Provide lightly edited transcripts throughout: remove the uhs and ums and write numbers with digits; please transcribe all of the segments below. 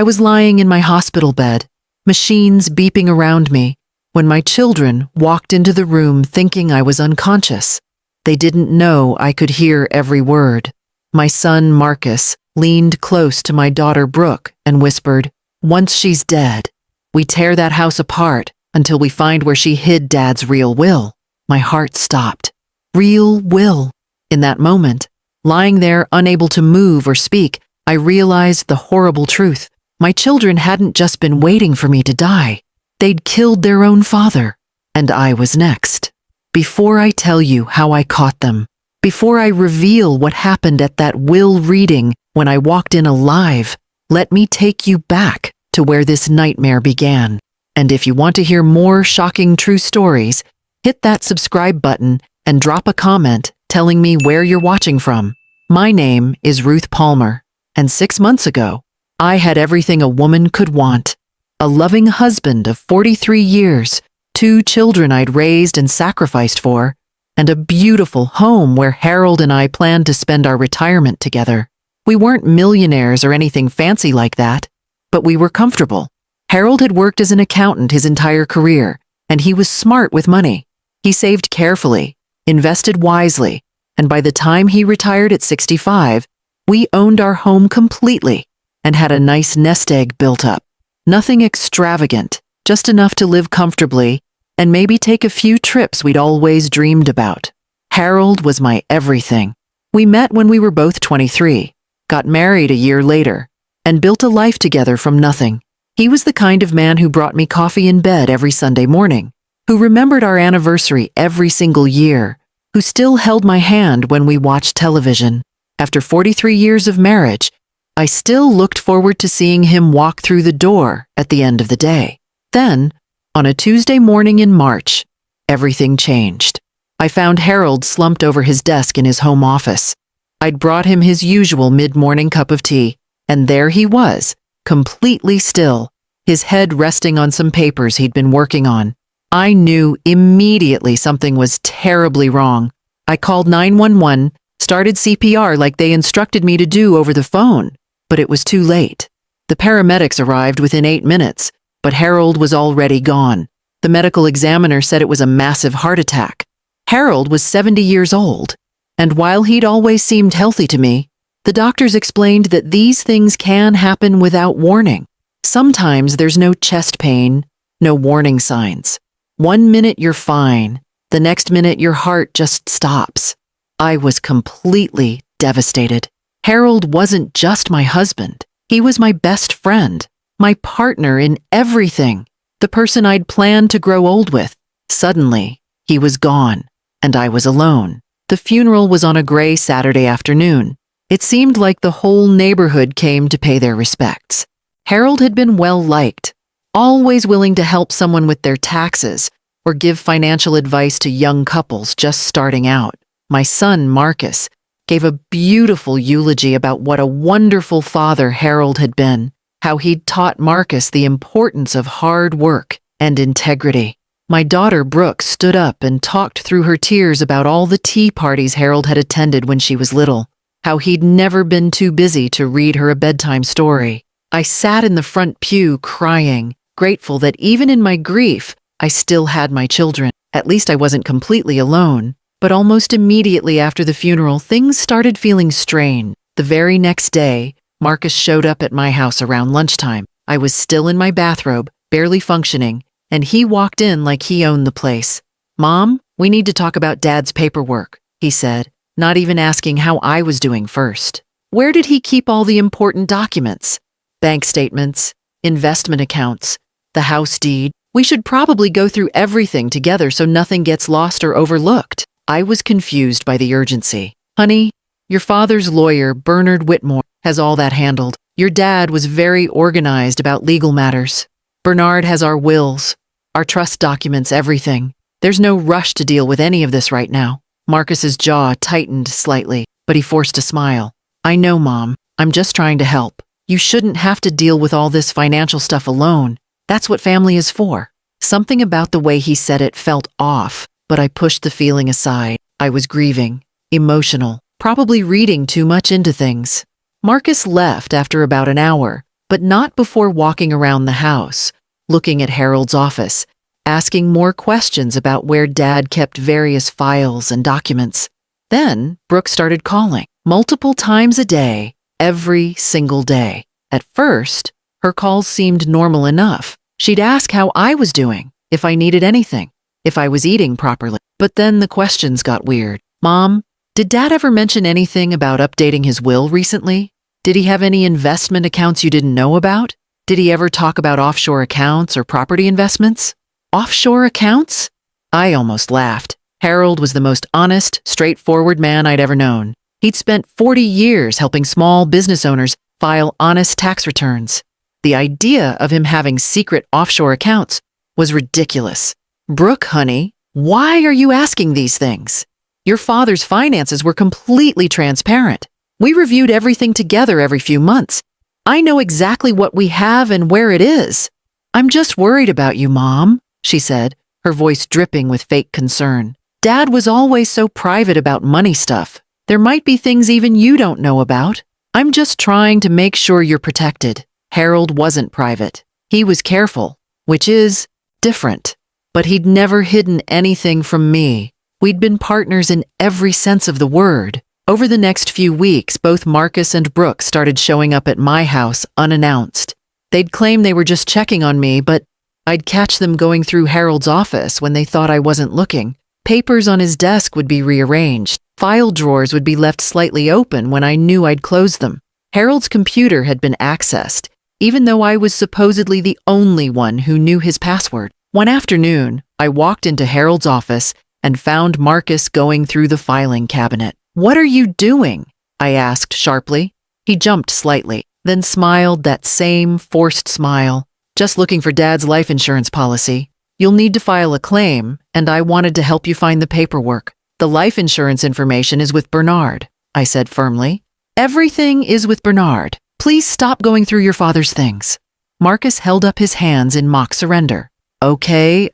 I was lying in my hospital bed, machines beeping around me, when my children walked into the room thinking I was unconscious. They didn't know I could hear every word. My son, Marcus, leaned close to my daughter, Brooke, and whispered, "Once she's dead, we tear that house apart until we find where she hid Dad's real will." My heart stopped. Real will. In that moment, lying there unable to move or speak, I realized the horrible truth. My children hadn't just been waiting for me to die. They'd killed their own father, and I was next. Before I tell you how I caught them, before I reveal what happened at that will reading when I walked in alive, let me take you back to where this nightmare began. And if you want to hear more shocking true stories, hit that subscribe button and drop a comment telling me where you're watching from. My name is Ruth Palmer, and 6 months ago, I had everything a woman could want. A loving husband of 43 years, 2 children I'd raised and sacrificed for, and a beautiful home where Harold and I planned to spend our retirement together. We weren't millionaires or anything fancy like that, but we were comfortable. Harold had worked as an accountant his entire career, and he was smart with money. He saved carefully, invested wisely, and by the time he retired at 65, we owned our home completely and had a nice nest egg built up. Nothing extravagant, just enough to live comfortably and maybe take a few trips we'd always dreamed about. Harold was my everything. We met when we were both 23, got married a year later, and built a life together from nothing. He was the kind of man who brought me coffee in bed every Sunday morning, who remembered our anniversary every single year, who still held my hand when we watched television. After 43 years of marriage, I still looked forward to seeing him walk through the door at the end of the day. Then, on a Tuesday morning in March, everything changed. I found Harold slumped over his desk in his home office. I'd brought him his usual mid-morning cup of tea, and there he was, completely still, his head resting on some papers he'd been working on. I knew immediately something was terribly wrong. I called 911, started CPR like they instructed me to do over the phone, but it was too late. The paramedics arrived within 8 minutes, but Harold was already gone. The medical examiner said it was a massive heart attack. Harold was 70 years old, and while he'd always seemed healthy to me, the doctors explained that these things can happen without warning. Sometimes there's no chest pain, no warning signs. 1 minute you're fine, the next minute your heart just stops. I was completely devastated. Harold wasn't just my husband. He was my best friend, my partner in everything, the person I'd planned to grow old with. Suddenly, he was gone, and I was alone. The funeral was on a gray Saturday afternoon. It seemed like the whole neighborhood came to pay their respects. Harold had been well-liked, always willing to help someone with their taxes or give financial advice to young couples just starting out. My son, Marcus, gave a beautiful eulogy about what a wonderful father Harold had been, how he'd taught Marcus the importance of hard work and integrity. My daughter, Brooke, stood up and talked through her tears about all the tea parties Harold had attended when she was little, how he'd never been too busy to read her a bedtime story. I sat in the front pew crying, grateful that even in my grief, I still had my children. At least I wasn't completely alone. But almost immediately after the funeral, things started feeling strained. The very next day, Marcus showed up at my house around lunchtime. I was still in my bathrobe, barely functioning, and he walked in like he owned the place. "Mom, we need to talk about Dad's paperwork," he said, not even asking how I was doing first. Where did he keep all the important documents? Bank statements, investment accounts, the house deed. We should probably go through everything together so nothing gets lost or overlooked. I was confused by the urgency. "Honey, your father's lawyer, Bernard Whitmore, has all that handled. Your dad was very organized about legal matters. Bernard has our wills, our trust documents, everything. There's no rush to deal with any of this right now." Marcus's jaw tightened slightly, but he forced a smile. "I know, Mom. I'm just trying to help. You shouldn't have to deal with all this financial stuff alone. That's what family is for." Something about the way he said it felt off, but I pushed the feeling aside. I was grieving, emotional, probably reading too much into things. Marcus left after about an hour, but not before walking around the house, looking at Harold's office, asking more questions about where Dad kept various files and documents. Then Brooke started calling, multiple times a day, every single day. At first, her calls seemed normal enough. She'd ask how I was doing, if I needed anything, if I was eating properly. But then the questions got weird. Mom, did Dad ever mention anything about updating his will recently? Did he have any investment accounts you didn't know about? Did he ever talk about offshore accounts or property investments? Offshore accounts? I almost laughed. Harold was the most honest, straightforward man I'd ever known. He'd spent 40 years helping small business owners file honest tax returns. The idea of him having secret offshore accounts was ridiculous. Brooke, honey, why are you asking these things? Your father's finances were completely transparent. We reviewed everything together every few months. I know exactly what we have and where it is. I'm just worried about you, Mom, she said, her voice dripping with fake concern. Dad was always so private about money stuff. There might be things even you don't know about. I'm just trying to make sure you're protected. Harold wasn't private. He was careful, which is different. But he'd never hidden anything from me. We'd been partners in every sense of the word. Over the next few weeks, both Marcus and Brooke started showing up at my house unannounced. They'd claim they were just checking on me, but I'd catch them going through Harold's office when they thought I wasn't looking. Papers on his desk would be rearranged. File drawers would be left slightly open when I knew I'd closed them. Harold's computer had been accessed, even though I was supposedly the only one who knew his password. One afternoon, I walked into Harold's office and found Marcus going through the filing cabinet. "What are you doing?" I asked sharply. He jumped slightly, then smiled that same forced smile. "Just looking for Dad's life insurance policy. You'll need to file a claim, and I wanted to help you find the paperwork. The life insurance information is with Bernard," I said firmly. "Everything is with Bernard. Please stop going through your father's things." Marcus held up his hands in mock surrender. Okay.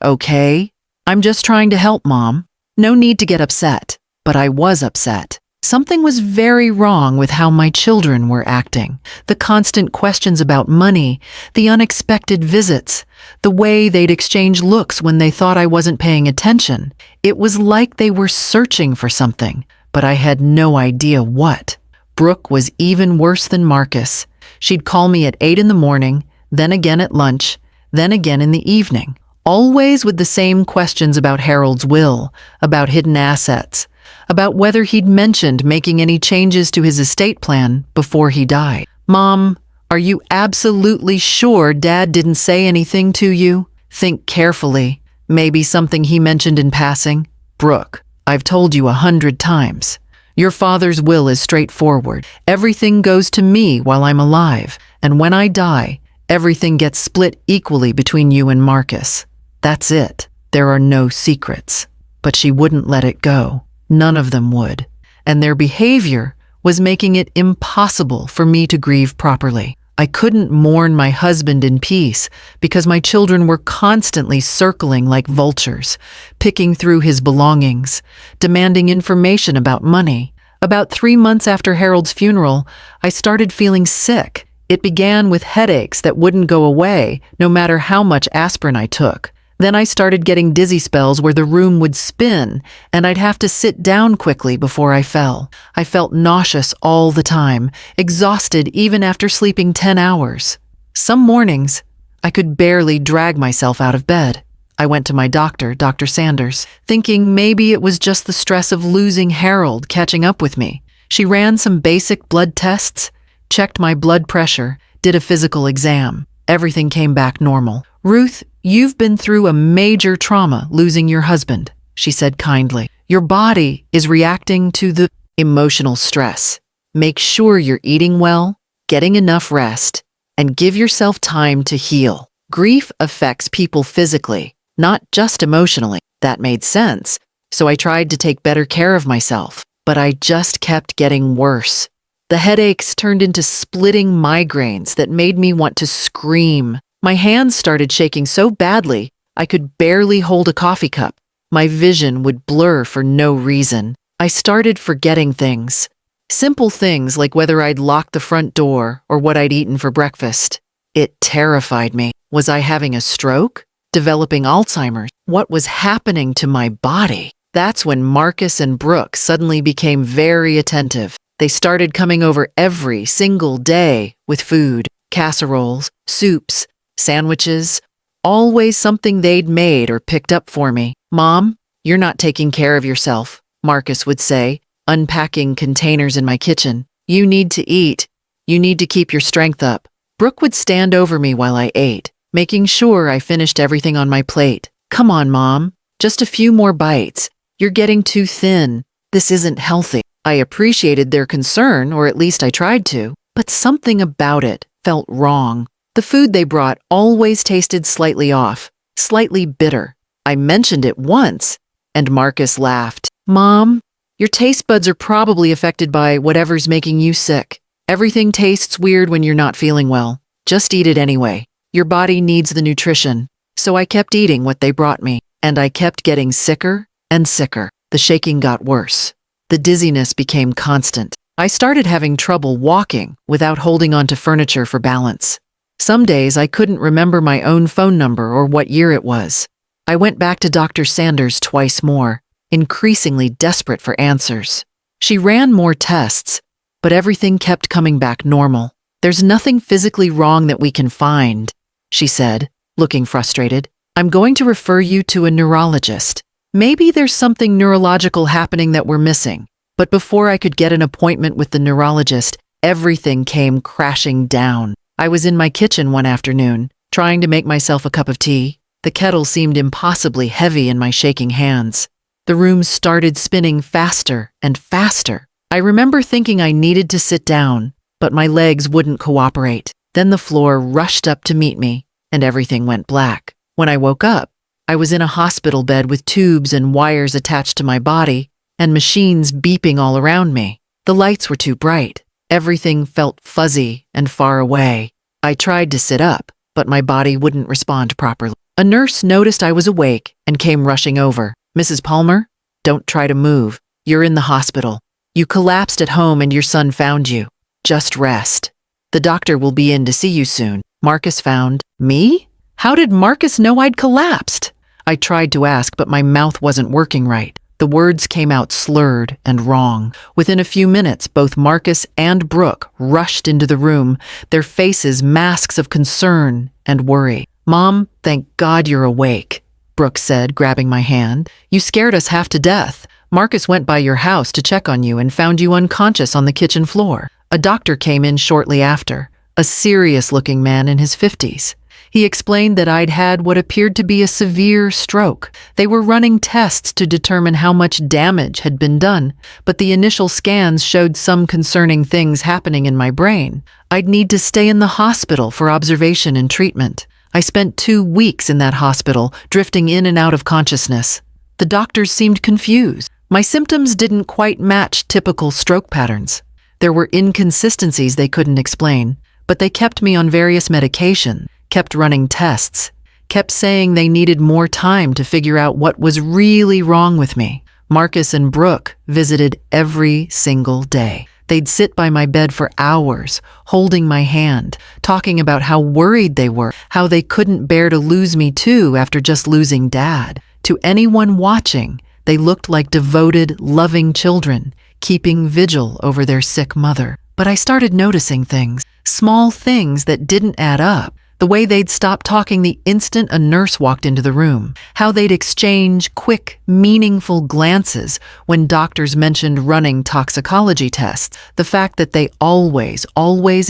I'm just trying to help, Mom. No need to get upset." But I was upset. Something was very wrong with how my children were acting. The constant questions about money, the unexpected visits, the way they'd exchange looks when they thought I wasn't paying attention. It was like they were searching for something, but I had no idea what. Brooke was even worse than Marcus. She'd call me at 8 in the morning, then again at lunch, then again in the evening, always with the same questions about Harold's will, about hidden assets, about whether he'd mentioned making any changes to his estate plan before he died. "Mom, are you absolutely sure Dad didn't say anything to you? Think carefully. Maybe something he mentioned in passing." "Brooke, I've told you 100 times. Your father's will is straightforward. Everything goes to me while I'm alive, and when I die, everything gets split equally between you and Marcus. That's it. There are no secrets." But she wouldn't let it go. None of them would. And their behavior was making it impossible for me to grieve properly. I couldn't mourn my husband in peace because my children were constantly circling like vultures, picking through his belongings, demanding information about money. About 3 months after Harold's funeral, I started feeling sick. It began with headaches that wouldn't go away no matter how much aspirin I took. Then I started getting dizzy spells where the room would spin, and I'd have to sit down quickly before I fell. I felt nauseous all the time, exhausted even after sleeping 10 hours. Some mornings, I could barely drag myself out of bed. I went to my doctor, Dr. Sanders, thinking maybe it was just the stress of losing Harold catching up with me. She ran some basic blood tests, checked my blood pressure, did a physical exam. Everything came back normal. "Ruth, you've been through a major trauma losing your husband," she said kindly. "Your body is reacting to the emotional stress. Make sure you're eating well, getting enough rest, and give yourself time to heal. Grief affects people physically, not just emotionally." That made sense, so I tried to take better care of myself, but I just kept getting worse. The headaches turned into splitting migraines that made me want to scream. My hands started shaking so badly, I could barely hold a coffee cup. My vision would blur for no reason. I started forgetting things. Simple things like whether I'd locked the front door or what I'd eaten for breakfast. It terrified me. Was I having a stroke? Developing Alzheimer's? What was happening to my body? That's when Marcus and Brooke suddenly became very attentive. They started coming over every single day with food, casseroles, soups, sandwiches, always something they'd made or picked up for me. "Mom, you're not taking care of yourself," Marcus would say, unpacking containers in my kitchen. "You need to eat. You need to keep your strength up." Brooke would stand over me while I ate, making sure I finished everything on my plate. "Come on, Mom. Just a few more bites. You're getting too thin. This isn't healthy." I appreciated their concern, or at least I tried to, but something about it felt wrong. The food they brought always tasted slightly off, slightly bitter. I mentioned it once, and Marcus laughed. "Mom, your taste buds are probably affected by whatever's making you sick. Everything tastes weird when you're not feeling well. Just eat it anyway. Your body needs the nutrition." So I kept eating what they brought me, and I kept getting sicker and sicker. The shaking got worse. The dizziness became constant. I started having trouble walking without holding onto furniture for balance. Some days I couldn't remember my own phone number or what year it was. I went back to Dr. Sanders twice more, increasingly desperate for answers. She ran more tests, but everything kept coming back normal. "There's nothing physically wrong that we can find," she said, looking frustrated. "I'm going to refer you to a neurologist. Maybe there's something neurological happening that we're missing." But before I could get an appointment with the neurologist, everything came crashing down. I was in my kitchen one afternoon, trying to make myself a cup of tea. The kettle seemed impossibly heavy in my shaking hands. The room started spinning faster and faster. I remember thinking I needed to sit down, but my legs wouldn't cooperate. Then the floor rushed up to meet me, and everything went black. When I woke up, I was in a hospital bed with tubes and wires attached to my body, and machines beeping all around me. The lights were too bright. Everything felt fuzzy and far away. I tried to sit up, but my body wouldn't respond properly. A nurse noticed I was awake and came rushing over. "Mrs. Palmer, don't try to move. You're in the hospital. You collapsed at home and your son found you. Just rest. The doctor will be in to see you soon." Marcus found me? How did Marcus know I'd collapsed? I tried to ask, but my mouth wasn't working right. The words came out slurred and wrong. Within a few minutes, both Marcus and Brooke rushed into the room, their faces masks of concern and worry. "Mom, thank God you're awake," Brooke said, grabbing my hand. "You scared us half to death. Marcus went by your house to check on you and found you unconscious on the kitchen floor." A doctor came in shortly after, a serious-looking man in his 50s. He explained that I'd had what appeared to be a severe stroke. They were running tests to determine how much damage had been done, but the initial scans showed some concerning things happening in my brain. I'd need to stay in the hospital for observation and treatment. I spent 2 weeks in that hospital, drifting in and out of consciousness. The doctors seemed confused. My symptoms didn't quite match typical stroke patterns. There were inconsistencies they couldn't explain, but they kept me on various medications, kept running tests, kept saying they needed more time to figure out what was really wrong with me. Marcus and Brooke visited every single day. They'd sit by my bed for hours, holding my hand, talking about how worried they were, how they couldn't bear to lose me too after just losing Dad. To anyone watching, they looked like devoted, loving children, keeping vigil over their sick mother. But I started noticing things, small things that didn't add up. The way they'd stop talking the instant a nurse walked into the room, how they'd exchange quick, meaningful glances when doctors mentioned running toxicology tests, the fact that they always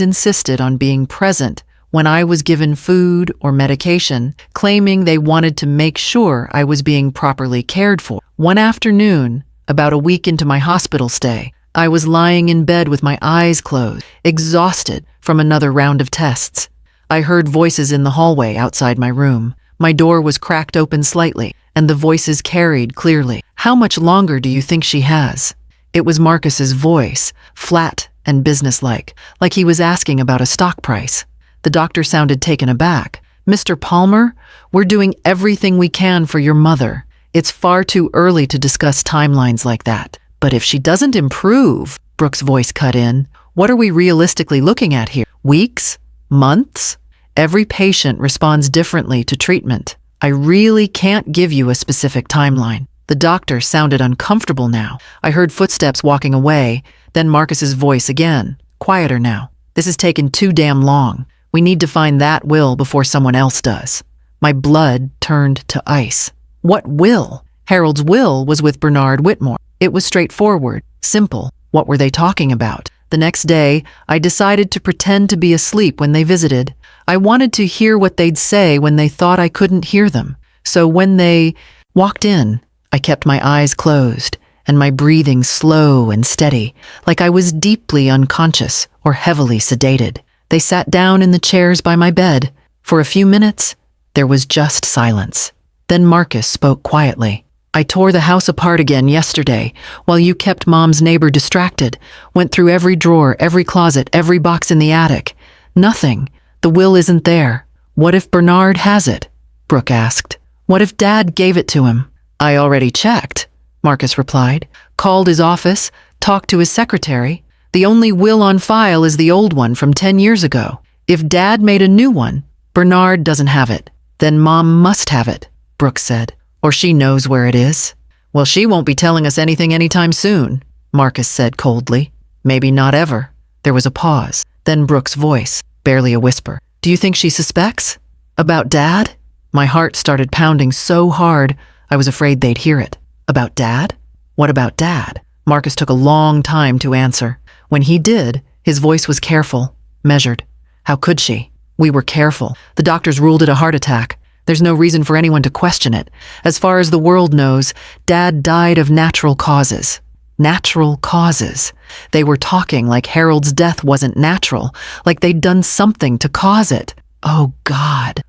insisted on being present when I was given food or medication, claiming they wanted to make sure I was being properly cared for. One afternoon, about a week into my hospital stay, I was lying in bed with my eyes closed, exhausted from another round of tests. I heard voices in the hallway outside my room. My door was cracked open slightly, and the voices carried clearly. "How much longer do you think she has?" It was Marcus's voice, flat and businesslike, like he was asking about a stock price. The doctor sounded taken aback. "Mr. Palmer, we're doing everything we can for your mother. It's far too early to discuss timelines like that. But if she doesn't improve," Brooke's voice cut in, "what are we realistically looking at here? Weeks? Months?" Every patient responds differently to treatment. I really can't give you a specific timeline. The doctor sounded uncomfortable now. I heard footsteps walking away, then Marcus's voice again, quieter now. This has taken too damn long. We need to find that will before someone else does. My blood turned to ice. What will? Harold's will was with Bernard Whitmore. It was straightforward, simple. What were they talking about? The next day, I decided to pretend to be asleep when they visited. I wanted to hear what they'd say when they thought I couldn't hear them. So when they walked in, I kept my eyes closed and my breathing slow and steady, like I was deeply unconscious or heavily sedated. They sat down in the chairs by my bed. For a few minutes, there was just silence. Then Marcus spoke quietly. I tore the house apart again yesterday, while you kept Mom's neighbor distracted, went through every drawer, every closet, every box in the attic. Nothing. The will isn't there. What if Bernard has it? Brooke asked. What if Dad gave it to him? I already checked, Marcus replied. Called his office, talked to his secretary. The only will on file is the old one from 10 years ago. If Dad made a new one, Bernard doesn't have it. Then Mom must have it, Brooke said. Or she knows where it is. Well, she won't be telling us anything anytime soon, Marcus said coldly. Maybe not ever. There was a pause. Then Brooke's voice, barely a whisper. Do you think she suspects? About Dad? My heart started pounding so hard, I was afraid they'd hear it. About Dad? What about Dad? Marcus took a long time to answer. When he did, his voice was careful, measured. How could she? We were careful. The doctors ruled it a heart attack. There's no reason for anyone to question it. As far as the world knows, Dad died of natural causes. Natural causes. They were talking like Harold's death wasn't natural, like they'd done something to cause it. Oh God,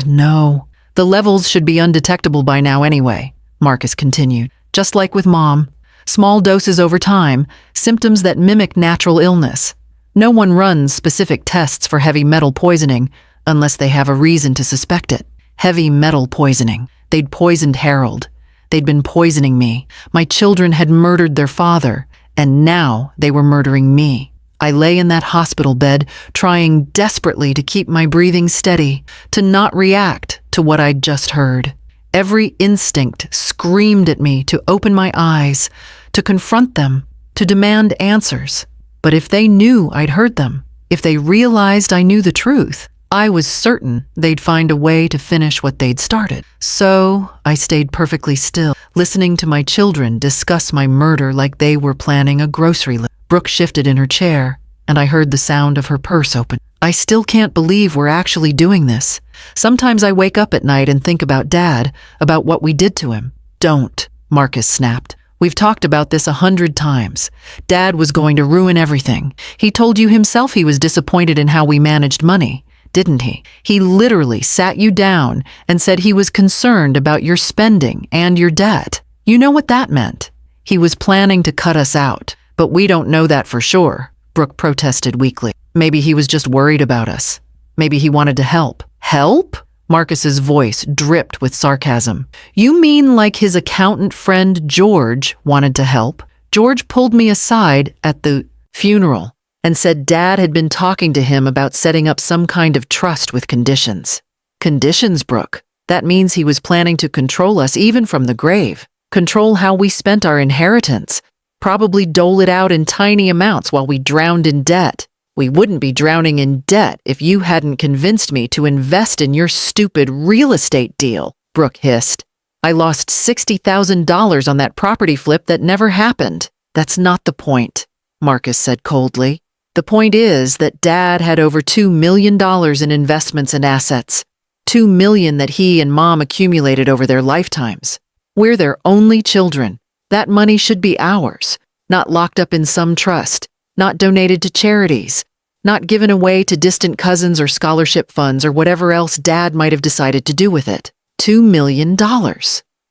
no. The levels should be undetectable by now anyway, Marcus continued. Just like with Mom. Small doses over time, symptoms that mimic natural illness. No one runs specific tests for heavy metal poisoning unless they have a reason to suspect it. Heavy metal poisoning. They'd poisoned Harold. They'd been poisoning me. My children had murdered their father, and now they were murdering me. I lay in that hospital bed, trying desperately to keep my breathing steady, to not react to what I'd just heard. Every instinct screamed at me to open my eyes, to confront them, to demand answers. But if they knew I'd heard them, if they realized I knew the truth, I was certain they'd find a way to finish what they'd started. So I stayed perfectly still, listening to my children discuss my murder like they were planning a grocery list. Brooke shifted in her chair, and I heard the sound of her purse open. I still can't believe we're actually doing this. Sometimes I wake up at night and think about Dad, about what we did to him. Don't, Marcus snapped. We've talked about this 100 times. Dad was going to ruin everything. He told you himself he was disappointed in how we managed money, didn't he? He literally sat you down and said he was concerned about your spending and your debt. You know what that meant? He was planning to cut us out, but we don't know that for sure, Brooke protested weakly. Maybe he was just worried about us. Maybe he wanted to help. Help? Marcus's voice dripped with sarcasm. You mean like his accountant friend George wanted to help? George pulled me aside at the funeral and said Dad had been talking to him about setting up some kind of trust with conditions. Conditions, Brooke. That means he was planning to control us even from the grave. Control how we spent our inheritance. Probably dole it out in tiny amounts while we drowned in debt. We wouldn't be drowning in debt if you hadn't convinced me to invest in your stupid real estate deal, Brooke hissed. I lost $60,000 on that property flip that never happened. That's not the point, Marcus said coldly. The point is that Dad had over $2 million in investments and assets. $2 million that he and Mom accumulated over their lifetimes. We're their only children. That money should be ours, not locked up in some trust. Not donated to charities, not given away to distant cousins or scholarship funds or whatever else Dad might have decided to do with it. $2 million.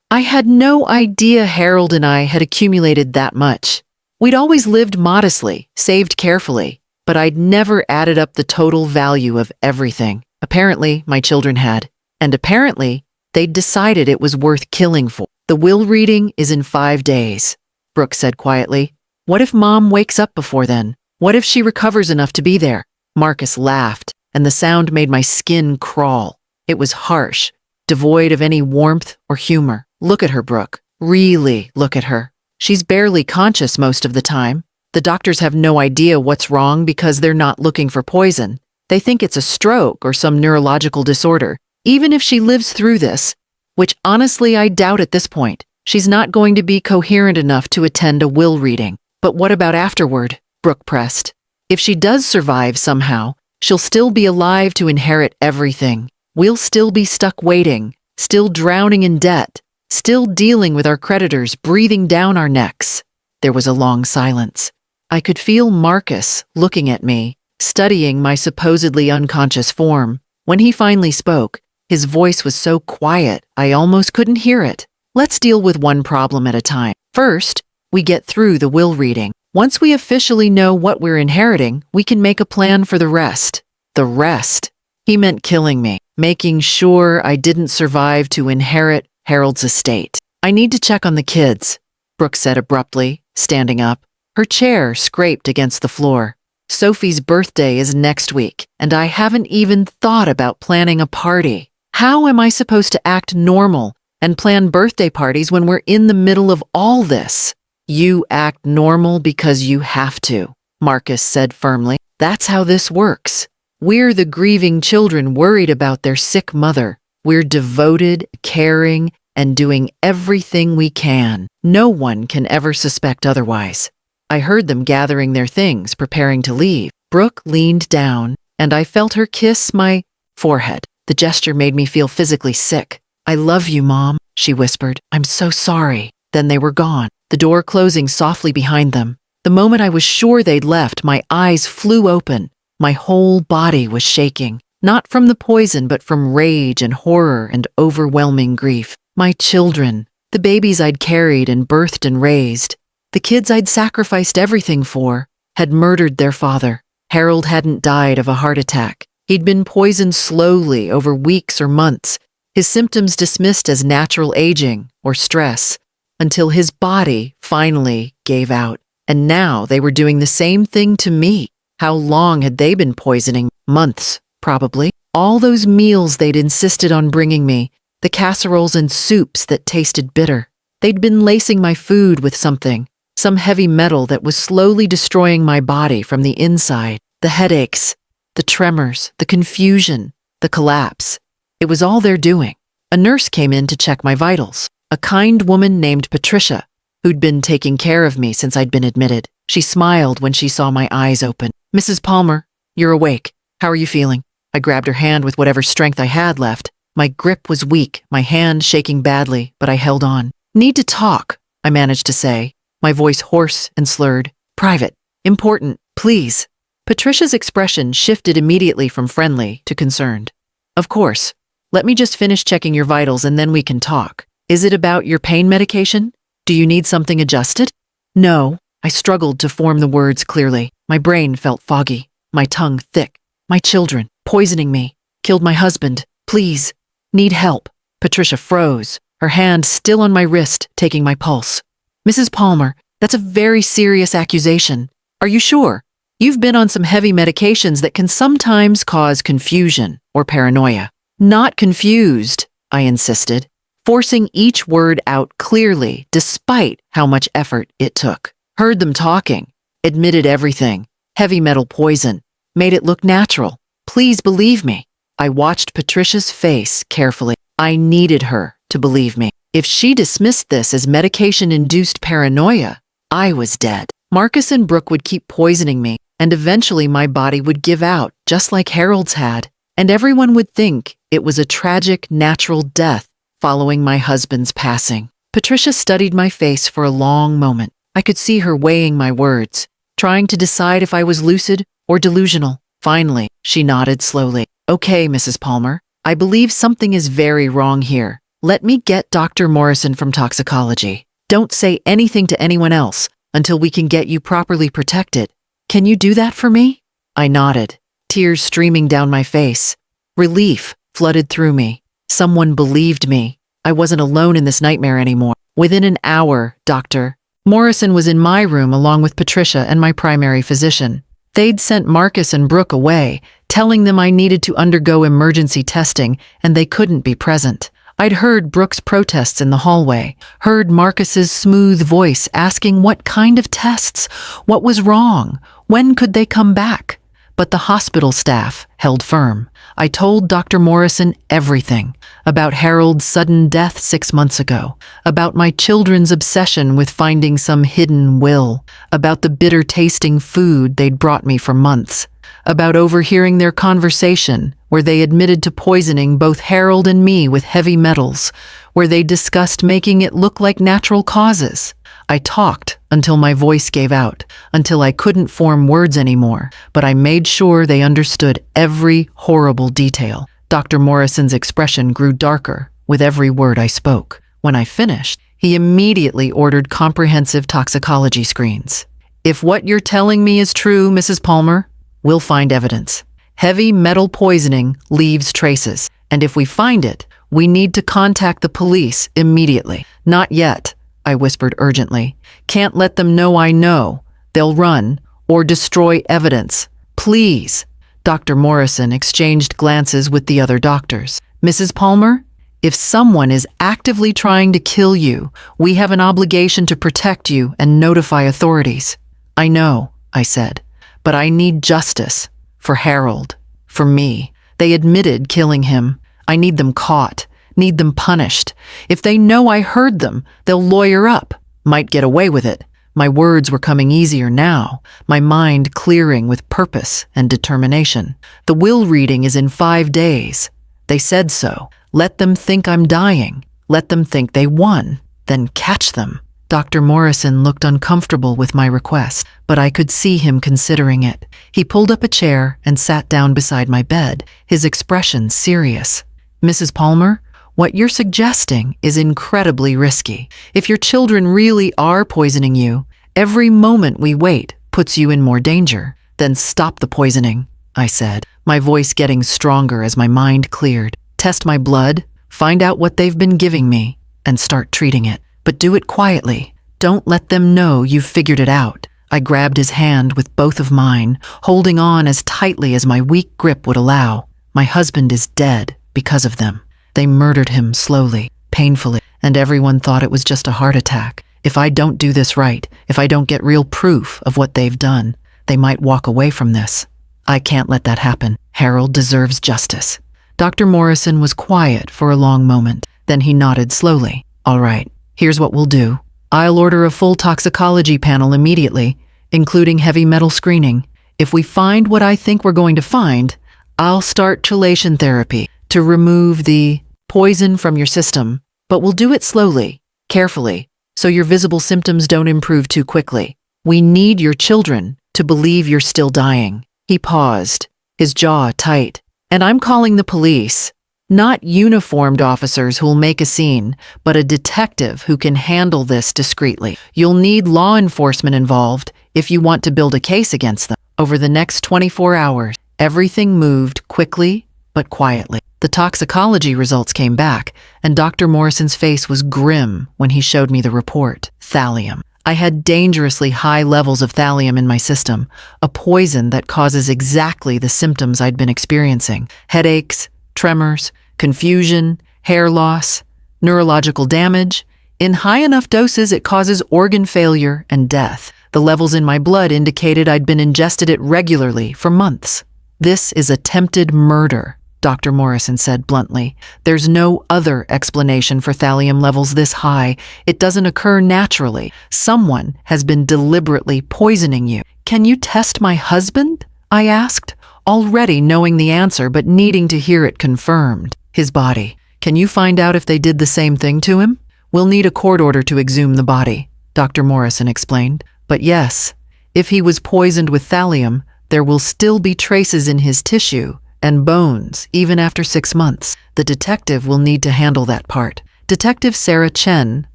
I had no idea Harold and I had accumulated that much. We'd always lived modestly, saved carefully, but I'd never added up the total value of everything. Apparently, my children had. And apparently, they'd decided it was worth killing for. The will reading is in 5 days, Brooke said quietly. What if Mom wakes up before then? What if she recovers enough to be there? Marcus laughed. and the sound made my skin crawl. It was harsh, devoid of any warmth or humor. Look at her, Brooke. Really look at her. She's barely conscious most of the time. The doctors have no idea what's wrong because they're not looking for poison. They think it's a stroke or some neurological disorder. Even if she lives through this, which honestly I doubt at this point, she's not going to be coherent enough to attend a will reading. But what about afterward? Brooke pressed. If she does survive somehow, she'll still be alive to inherit everything. We'll still be stuck waiting, still drowning in debt, still dealing with our creditors breathing down our necks. There was a long silence. I could feel Marcus looking at me, studying my supposedly unconscious form. When he finally spoke, his voice was so quiet I almost couldn't hear it. Let's deal with one problem at a time. First, we get through the will reading. Once we officially know what we're inheriting, we can make a plan for the rest. The rest? He meant killing me, making sure I didn't survive to inherit Harold's estate. I need to check on the kids, Brooke said abruptly, standing up. Her chair scraped against the floor. Sophie's birthday is next week, and I haven't even thought about planning a party. How am I supposed to act normal and plan birthday parties when we're in the middle of all this? You act normal because you have to, Marcus said firmly. That's how this works. We're the grieving children worried about their sick mother. We're devoted, caring, and doing everything we can. No one can ever suspect otherwise. I heard them gathering their things, preparing to leave. Brooke leaned down, and I felt her kiss my forehead. The gesture made me feel physically sick. I love you, Mom, she whispered. I'm so sorry. Then they were gone, the door closing softly behind them. The moment I was sure they'd left, my eyes flew open. My whole body was shaking, not from the poison, but from rage and horror and overwhelming grief. My children, the babies I'd carried and birthed and raised, the kids I'd sacrificed everything for, had murdered their father. Harold hadn't died of a heart attack. He'd been poisoned slowly over weeks or months, his symptoms dismissed as natural aging or stress, until his body finally gave out. And now they were doing the same thing to me. How long had they been poisoning? Months, probably. All those meals they'd insisted on bringing me, the casseroles and soups that tasted bitter. They'd been lacing my food with something, some heavy metal that was slowly destroying my body from the inside. The headaches, the tremors, the confusion, the collapse. It was all they're doing. A nurse came in to check my vitals. A kind woman named Patricia, who'd been taking care of me since I'd been admitted. She smiled when she saw my eyes open. Mrs. Palmer, you're awake. How are you feeling? I grabbed her hand with whatever strength I had left. My grip was weak, my hand shaking badly, but I held on. Need to talk, I managed to say, my voice hoarse and slurred. Private. Important. Please. Patricia's expression shifted immediately from friendly to concerned. Of course. Let me just finish checking your vitals and then we can talk. Is it about your pain medication? Do you need something adjusted? No. I struggled to form the words clearly. My brain felt foggy, my tongue thick. My children, poisoning me, killed my husband. Please. Need help. Patricia froze, her hand still on my wrist, taking my pulse. Mrs. Palmer, that's a very serious accusation. Are you sure? You've been on some heavy medications that can sometimes cause confusion or paranoia. Not confused, I insisted, forcing each word out clearly despite how much effort it took. Heard them talking, admitted everything, heavy metal poison, made it look natural. Please believe me. I watched Patricia's face carefully. I needed her to believe me. If she dismissed this as medication-induced paranoia, I was dead. Marcus and Brooke would keep poisoning me, and eventually my body would give out, just like Harold's had, and everyone would think it was a tragic natural death following my husband's passing. Patricia studied my face for a long moment. I could see her weighing my words, trying to decide if I was lucid or delusional. Finally, she nodded slowly. Okay, Mrs. Palmer, I believe something is very wrong here. Let me get Dr. Morrison from toxicology. Don't say anything to anyone else until we can get you properly protected. Can you do that for me? I nodded, tears streaming down my face. Relief flooded through me. Someone believed me. I wasn't alone in this nightmare anymore. Within an hour, Dr. Morrison was in my room along with Patricia and my primary physician. They'd sent Marcus and Brooke away, telling them I needed to undergo emergency testing and they couldn't be present. I'd heard Brooke's protests in the hallway, heard Marcus's smooth voice asking what kind of tests, what was wrong, when could they come back. But the hospital staff held firm. I told Dr. Morrison everything about Harold's sudden death 6 months ago, about my children's obsession with finding some hidden will, about the bitter-tasting food they'd brought me for months, about overhearing their conversation where they admitted to poisoning both Harold and me with heavy metals, where they discussed making it look like natural causes. I talked until my voice gave out, until I couldn't form words anymore, but I made sure they understood every horrible detail. Dr. Morrison's expression grew darker with every word I spoke. When I finished, he immediately ordered comprehensive toxicology screens. If what you're telling me is true, Mrs. Palmer, we'll find evidence. Heavy metal poisoning leaves traces, and if we find it, we need to contact the police immediately. Not yet, I whispered urgently. Can't let them know I know. They'll run or destroy evidence. Please. Dr. Morrison exchanged glances with the other doctors. Mrs. Palmer, if someone is actively trying to kill you, we have an obligation to protect you and notify authorities. I know, I said, but I need justice. For Harold. For me. They admitted killing him. I need them caught. Need them punished. If they know I heard them, they'll lawyer up. Might get away with it. My words were coming easier now, my mind clearing with purpose and determination. The will reading is in 5 days. They said so. Let them think I'm dying. Let them think they won. Then catch them. Dr. Morrison looked uncomfortable with my request, but I could see him considering it. He pulled up a chair and sat down beside my bed, his expression serious. Mrs. Palmer, what you're suggesting is incredibly risky. If your children really are poisoning you, every moment we wait puts you in more danger. Then stop the poisoning, I said, my voice getting stronger as my mind cleared. Test my blood, find out what they've been giving me, and start treating it. But do it quietly. Don't let them know you've figured it out. I grabbed his hand with both of mine, holding on as tightly as my weak grip would allow. My husband is dead because of them. They murdered him slowly, painfully, and everyone thought it was just a heart attack. If I don't do this right, if I don't get real proof of what they've done, they might walk away from this. I can't let that happen. Harold deserves justice. Dr. Morrison was quiet for a long moment. Then he nodded slowly. All right. Here's what we'll do. I'll order a full toxicology panel immediately, including heavy metal screening. If we find what I think we're going to find, I'll start chelation therapy to remove the poison from your system, but we'll do it slowly, carefully, so your visible symptoms don't improve too quickly. We need your children to believe you're still dying. He paused, his jaw tight. And I'm calling the police. Not uniformed officers who'll make a scene, but a detective who can handle this discreetly. You'll need law enforcement involved if you want to build a case against them. Over the next 24 hours, everything moved quickly but quietly. The toxicology results came back, and Dr. Morrison's face was grim when he showed me the report. Thallium. I had dangerously high levels of thallium in my system, a poison that causes exactly the symptoms I'd been experiencing. Headaches, tremors, confusion, hair loss, neurological damage. In high enough doses, it causes organ failure and death. The levels in my blood indicated I'd been ingested it regularly for months. This is attempted murder, Dr. Morrison said bluntly. There's no other explanation for thallium levels this high. It doesn't occur naturally. Someone has been deliberately poisoning you. Can you test my husband? I asked, already knowing the answer but needing to hear it confirmed. His body. Can you find out if they did the same thing to him? We'll need a court order to exhume the body, Dr. Morrison explained. But yes, if he was poisoned with thallium, there will still be traces in his tissue and bones even after 6 months. The detective will need to handle that part. Detective Sarah Chen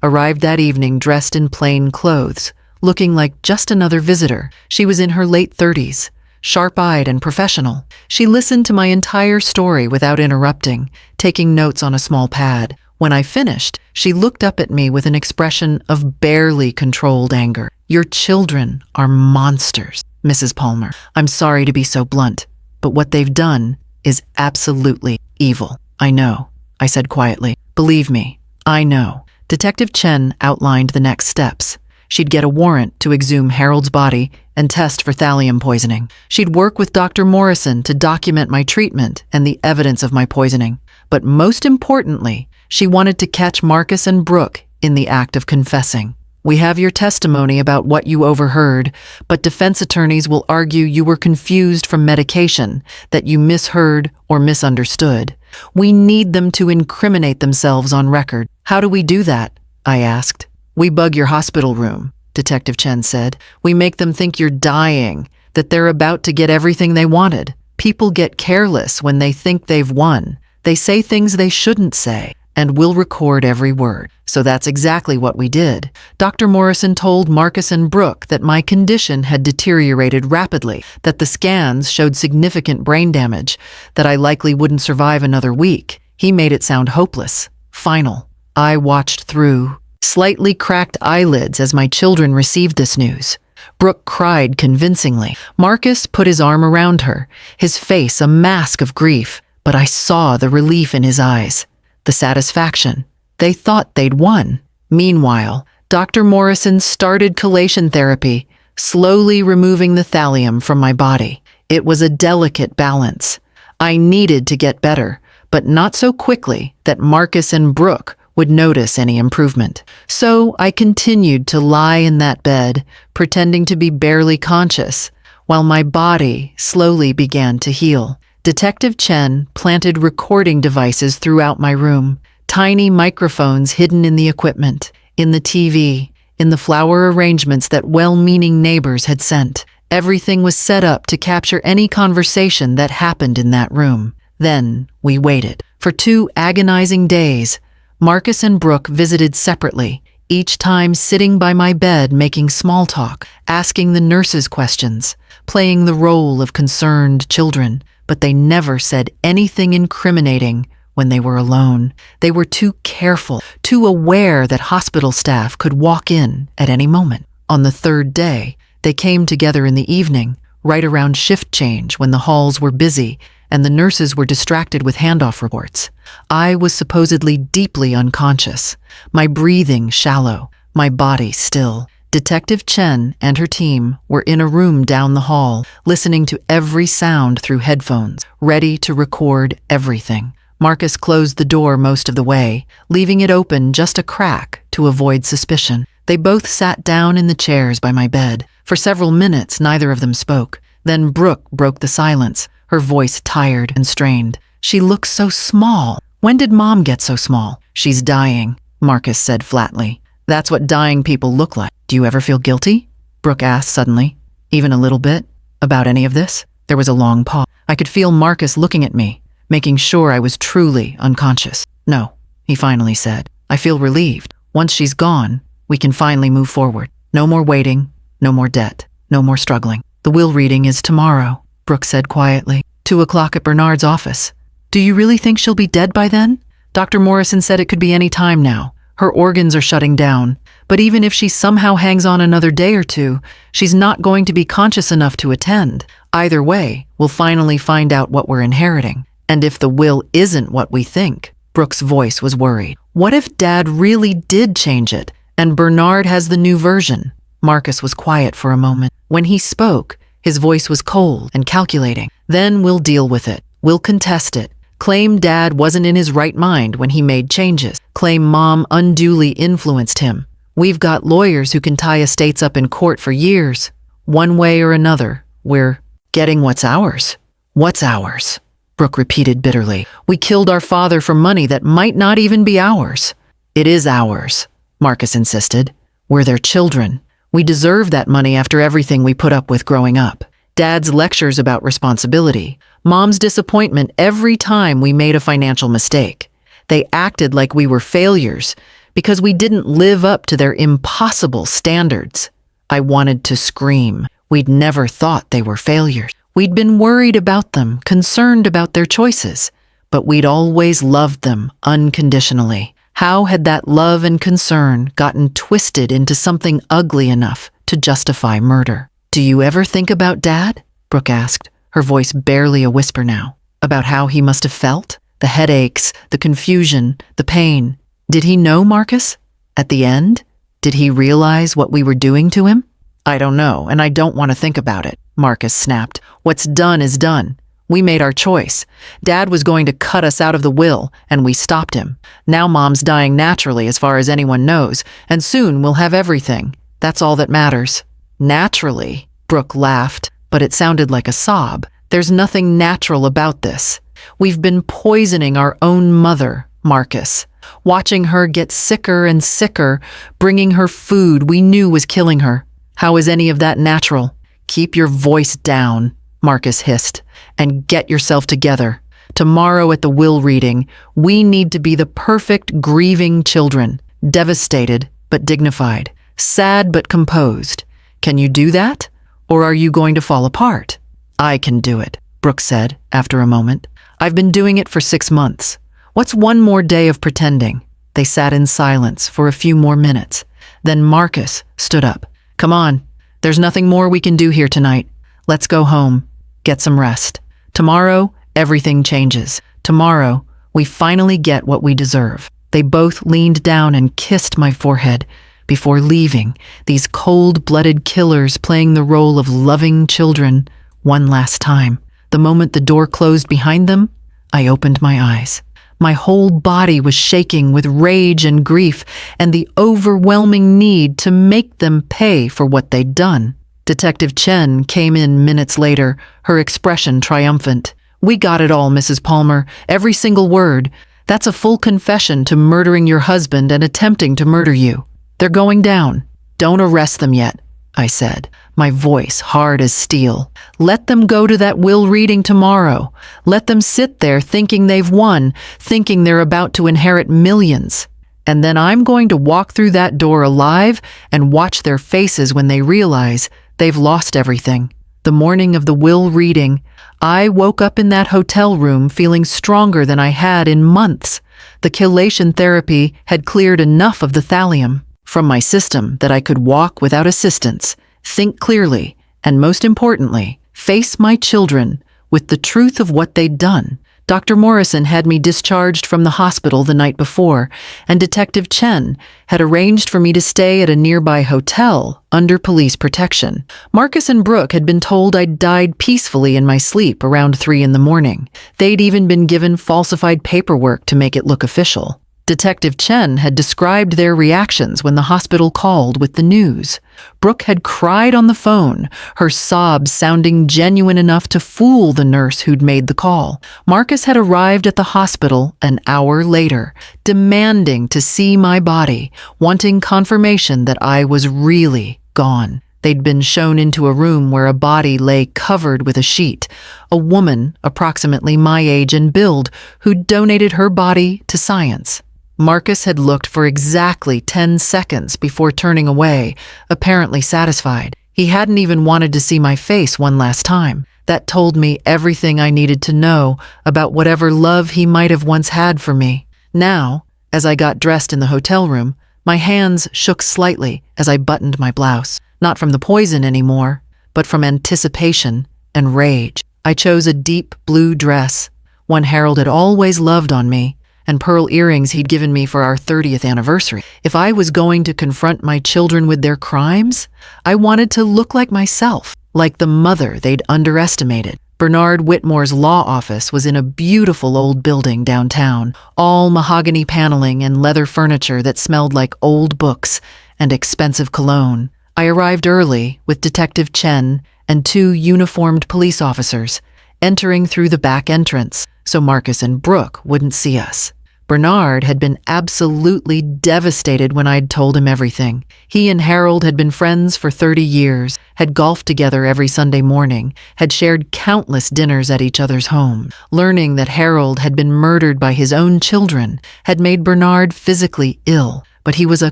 arrived that evening dressed in plain clothes, looking like just another visitor. She was in her late 30s. Sharp-eyed and professional. She listened to my entire story without interrupting, taking notes on a small pad. When I finished, she looked up at me with an expression of barely controlled anger. Your children are monsters, Mrs. Palmer. I'm sorry to be so blunt, but what they've done is absolutely evil. I know, I said quietly. Believe me, I know. Detective Chen outlined the next steps. She'd get a warrant to exhume Harold's body and test for thallium poisoning. She'd work with Dr. Morrison to document my treatment and the evidence of my poisoning. But most importantly, she wanted to catch Marcus and Brooke in the act of confessing. We have your testimony about what you overheard, but defense attorneys will argue you were confused from medication, that you misheard or misunderstood. We need them to incriminate themselves on record. How do we do that? I asked. We bug your hospital room, Detective Chen said. We make them think you're dying, that they're about to get everything they wanted. People get careless when they think they've won. They say things they shouldn't say, and we'll record every word. So that's exactly what we did. Dr. Morrison told Marcus and Brooke that my condition had deteriorated rapidly, that the scans showed significant brain damage, that I likely wouldn't survive another week. He made it sound hopeless, final. I watched through slightly cracked eyelids as my children received this news. Brooke cried convincingly. Marcus put his arm around her, his face a mask of grief, but I saw the relief in his eyes, the satisfaction. They thought they'd won. Meanwhile, Dr. Morrison started chelation therapy, slowly removing the thallium from my body. It was a delicate balance. I needed to get better, but not so quickly that Marcus and Brooke would notice any improvement. So I continued to lie in that bed, pretending to be barely conscious, while my body slowly began to heal. Detective Chen planted recording devices throughout my room, tiny microphones hidden in the equipment, in the TV, in the flower arrangements that well-meaning neighbors had sent. Everything was set up to capture any conversation that happened in that room. Then we waited. For 2 agonizing days, Marcus and Brooke visited separately, each time sitting by my bed making small talk, asking the nurses questions, playing the role of concerned children, but they never said anything incriminating when they were alone. They were too careful, too aware that hospital staff could walk in at any moment. On the 3rd day, they came together in the evening, right around shift change when the halls were busy and the nurses were distracted with handoff reports. I was supposedly deeply unconscious, my breathing shallow, my body still. Detective Chen and her team were in a room down the hall, listening to every sound through headphones, ready to record everything. Marcus closed the door most of the way, leaving it open just a crack to avoid suspicion. They both sat down in the chairs by my bed. For several minutes, neither of them spoke. Then Brooke broke the silence, her voice tired and strained. She looks so small. When did Mom get so small? She's dying, Marcus said flatly. That's what dying people look like. Do you ever feel guilty? Brooke asked suddenly. Even a little bit? About any of this? There was a long pause. I could feel Marcus looking at me, making sure I was truly unconscious. No, he finally said. I feel relieved. Once she's gone, we can finally move forward. No more waiting, no more debt, no more struggling. The will reading is tomorrow, Brooke said quietly. 2 o'clock at Bernard's office. Do you really think she'll be dead by then? Dr. Morrison said it could be any time now. Her organs are shutting down. But even if she somehow hangs on another day or 2, she's not going to be conscious enough to attend. Either way, we'll finally find out what we're inheriting. And if the will isn't what we think, Brooke's voice was worried. What if Dad really did change it, and Bernard has the new version? Marcus was quiet for a moment. When he spoke, his voice was cold and calculating. Then we'll deal with it. We'll contest it. Claim Dad wasn't in his right mind when he made changes. Claim Mom unduly influenced him. We've got lawyers who can tie estates up in court for years. One way or another, we're getting what's ours. What's ours? Brooke repeated bitterly. We killed our father for money that might not even be ours. It is ours, Marcus insisted. We're their children. We deserve that money after everything we put up with growing up. Dad's lectures about responsibility. Mom's disappointment every time we made a financial mistake. They acted like we were failures because we didn't live up to their impossible standards. I wanted to scream. We'd never thought they were failures. We'd been worried about them, concerned about their choices, but we'd always loved them unconditionally. How had that love and concern gotten twisted into something ugly enough to justify murder? Do you ever think about Dad? Brooke asked, her voice barely a whisper now. About how he must have felt? The headaches, the confusion, the pain. Did he know Marcus? At the end? Did he realize what we were doing to him? I don't know, and I don't want to think about it, Marcus snapped. What's done is done. We made our choice. Dad was going to cut us out of the will, and we stopped him. Now Mom's dying naturally as far as anyone knows, and soon we'll have everything. That's all that matters. Naturally, Brooke laughed, but it sounded like a sob. There's nothing natural about this. We've been poisoning our own mother, Marcus. Watching her get sicker and sicker, bringing her food we knew was killing her. How is any of that natural? Keep your voice down, Marcus hissed, and get yourself together. Tomorrow at the will reading, we need to be the perfect grieving children, devastated but dignified, sad but composed. Can you do that? Or are you going to fall apart? I can do it, Brooke said after a moment. I've been doing it for 6 months. What's one more day of pretending? They sat in silence for a few more minutes. Then Marcus stood up. Come on, there's nothing more we can do here tonight. Let's go home. Get some rest. Tomorrow, everything changes. Tomorrow, we finally get what we deserve. They both leaned down and kissed my forehead before leaving, these cold-blooded killers playing the role of loving children one last time. The moment the door closed behind them, I opened my eyes. My whole body was shaking with rage and grief and the overwhelming need to make them pay for what they'd done. Detective Chen came in minutes later, her expression triumphant. We got it all, Mrs. Palmer, every single word. That's a full confession to murdering your husband and attempting to murder you. They're going down. Don't arrest them yet, I said, my voice hard as steel. Let them go to that will reading tomorrow. Let them sit there thinking they've won, thinking they're about to inherit millions. And then I'm going to walk through that door alive and watch their faces when they realize they've lost everything. The morning of the will reading, I woke up in that hotel room feeling stronger than I had in months. The chelation therapy had cleared enough of the thallium from my system that I could walk without assistance, think clearly, and most importantly, face my children with the truth of what they'd done. Dr. Morrison had me discharged from the hospital the night before, and Detective Chen had arranged for me to stay at a nearby hotel under police protection. Marcus and Brooke had been told I'd died peacefully in my sleep around 3 a.m. They'd even been given falsified paperwork to make it look official. Detective Chen had described their reactions when the hospital called with the news. Brooke had cried on the phone, her sobs sounding genuine enough to fool the nurse who'd made the call. Marcus had arrived at the hospital an hour later, demanding to see my body, wanting confirmation that I was really gone. They'd been shown into a room where a body lay covered with a sheet, a woman approximately my age and build who'd donated her body to science. Marcus had looked for exactly 10 seconds before turning away, apparently satisfied. He hadn't even wanted to see my face one last time. That told me everything I needed to know about whatever love he might have once had for me. Now, as I got dressed in the hotel room, my hands shook slightly as I buttoned my blouse. Not from the poison anymore, but from anticipation and rage. I chose a deep blue dress, one Harold had always loved on me, and pearl earrings he'd given me for our 30th anniversary. If I was going to confront my children with their crimes, I wanted to look like myself, like the mother they'd underestimated. Bernard Whitmore's law office was in a beautiful old building downtown, all mahogany paneling and leather furniture that smelled like old books and expensive cologne. I arrived early with Detective Chen and 2 uniformed police officers, entering through the back entrance so Marcus and Brooke wouldn't see us. Bernard had been absolutely devastated when I'd told him everything. He and Harold had been friends for 30 years, had golfed together every Sunday morning, had shared countless dinners at each other's home. Learning that Harold had been murdered by his own children had made Bernard physically ill, but he was a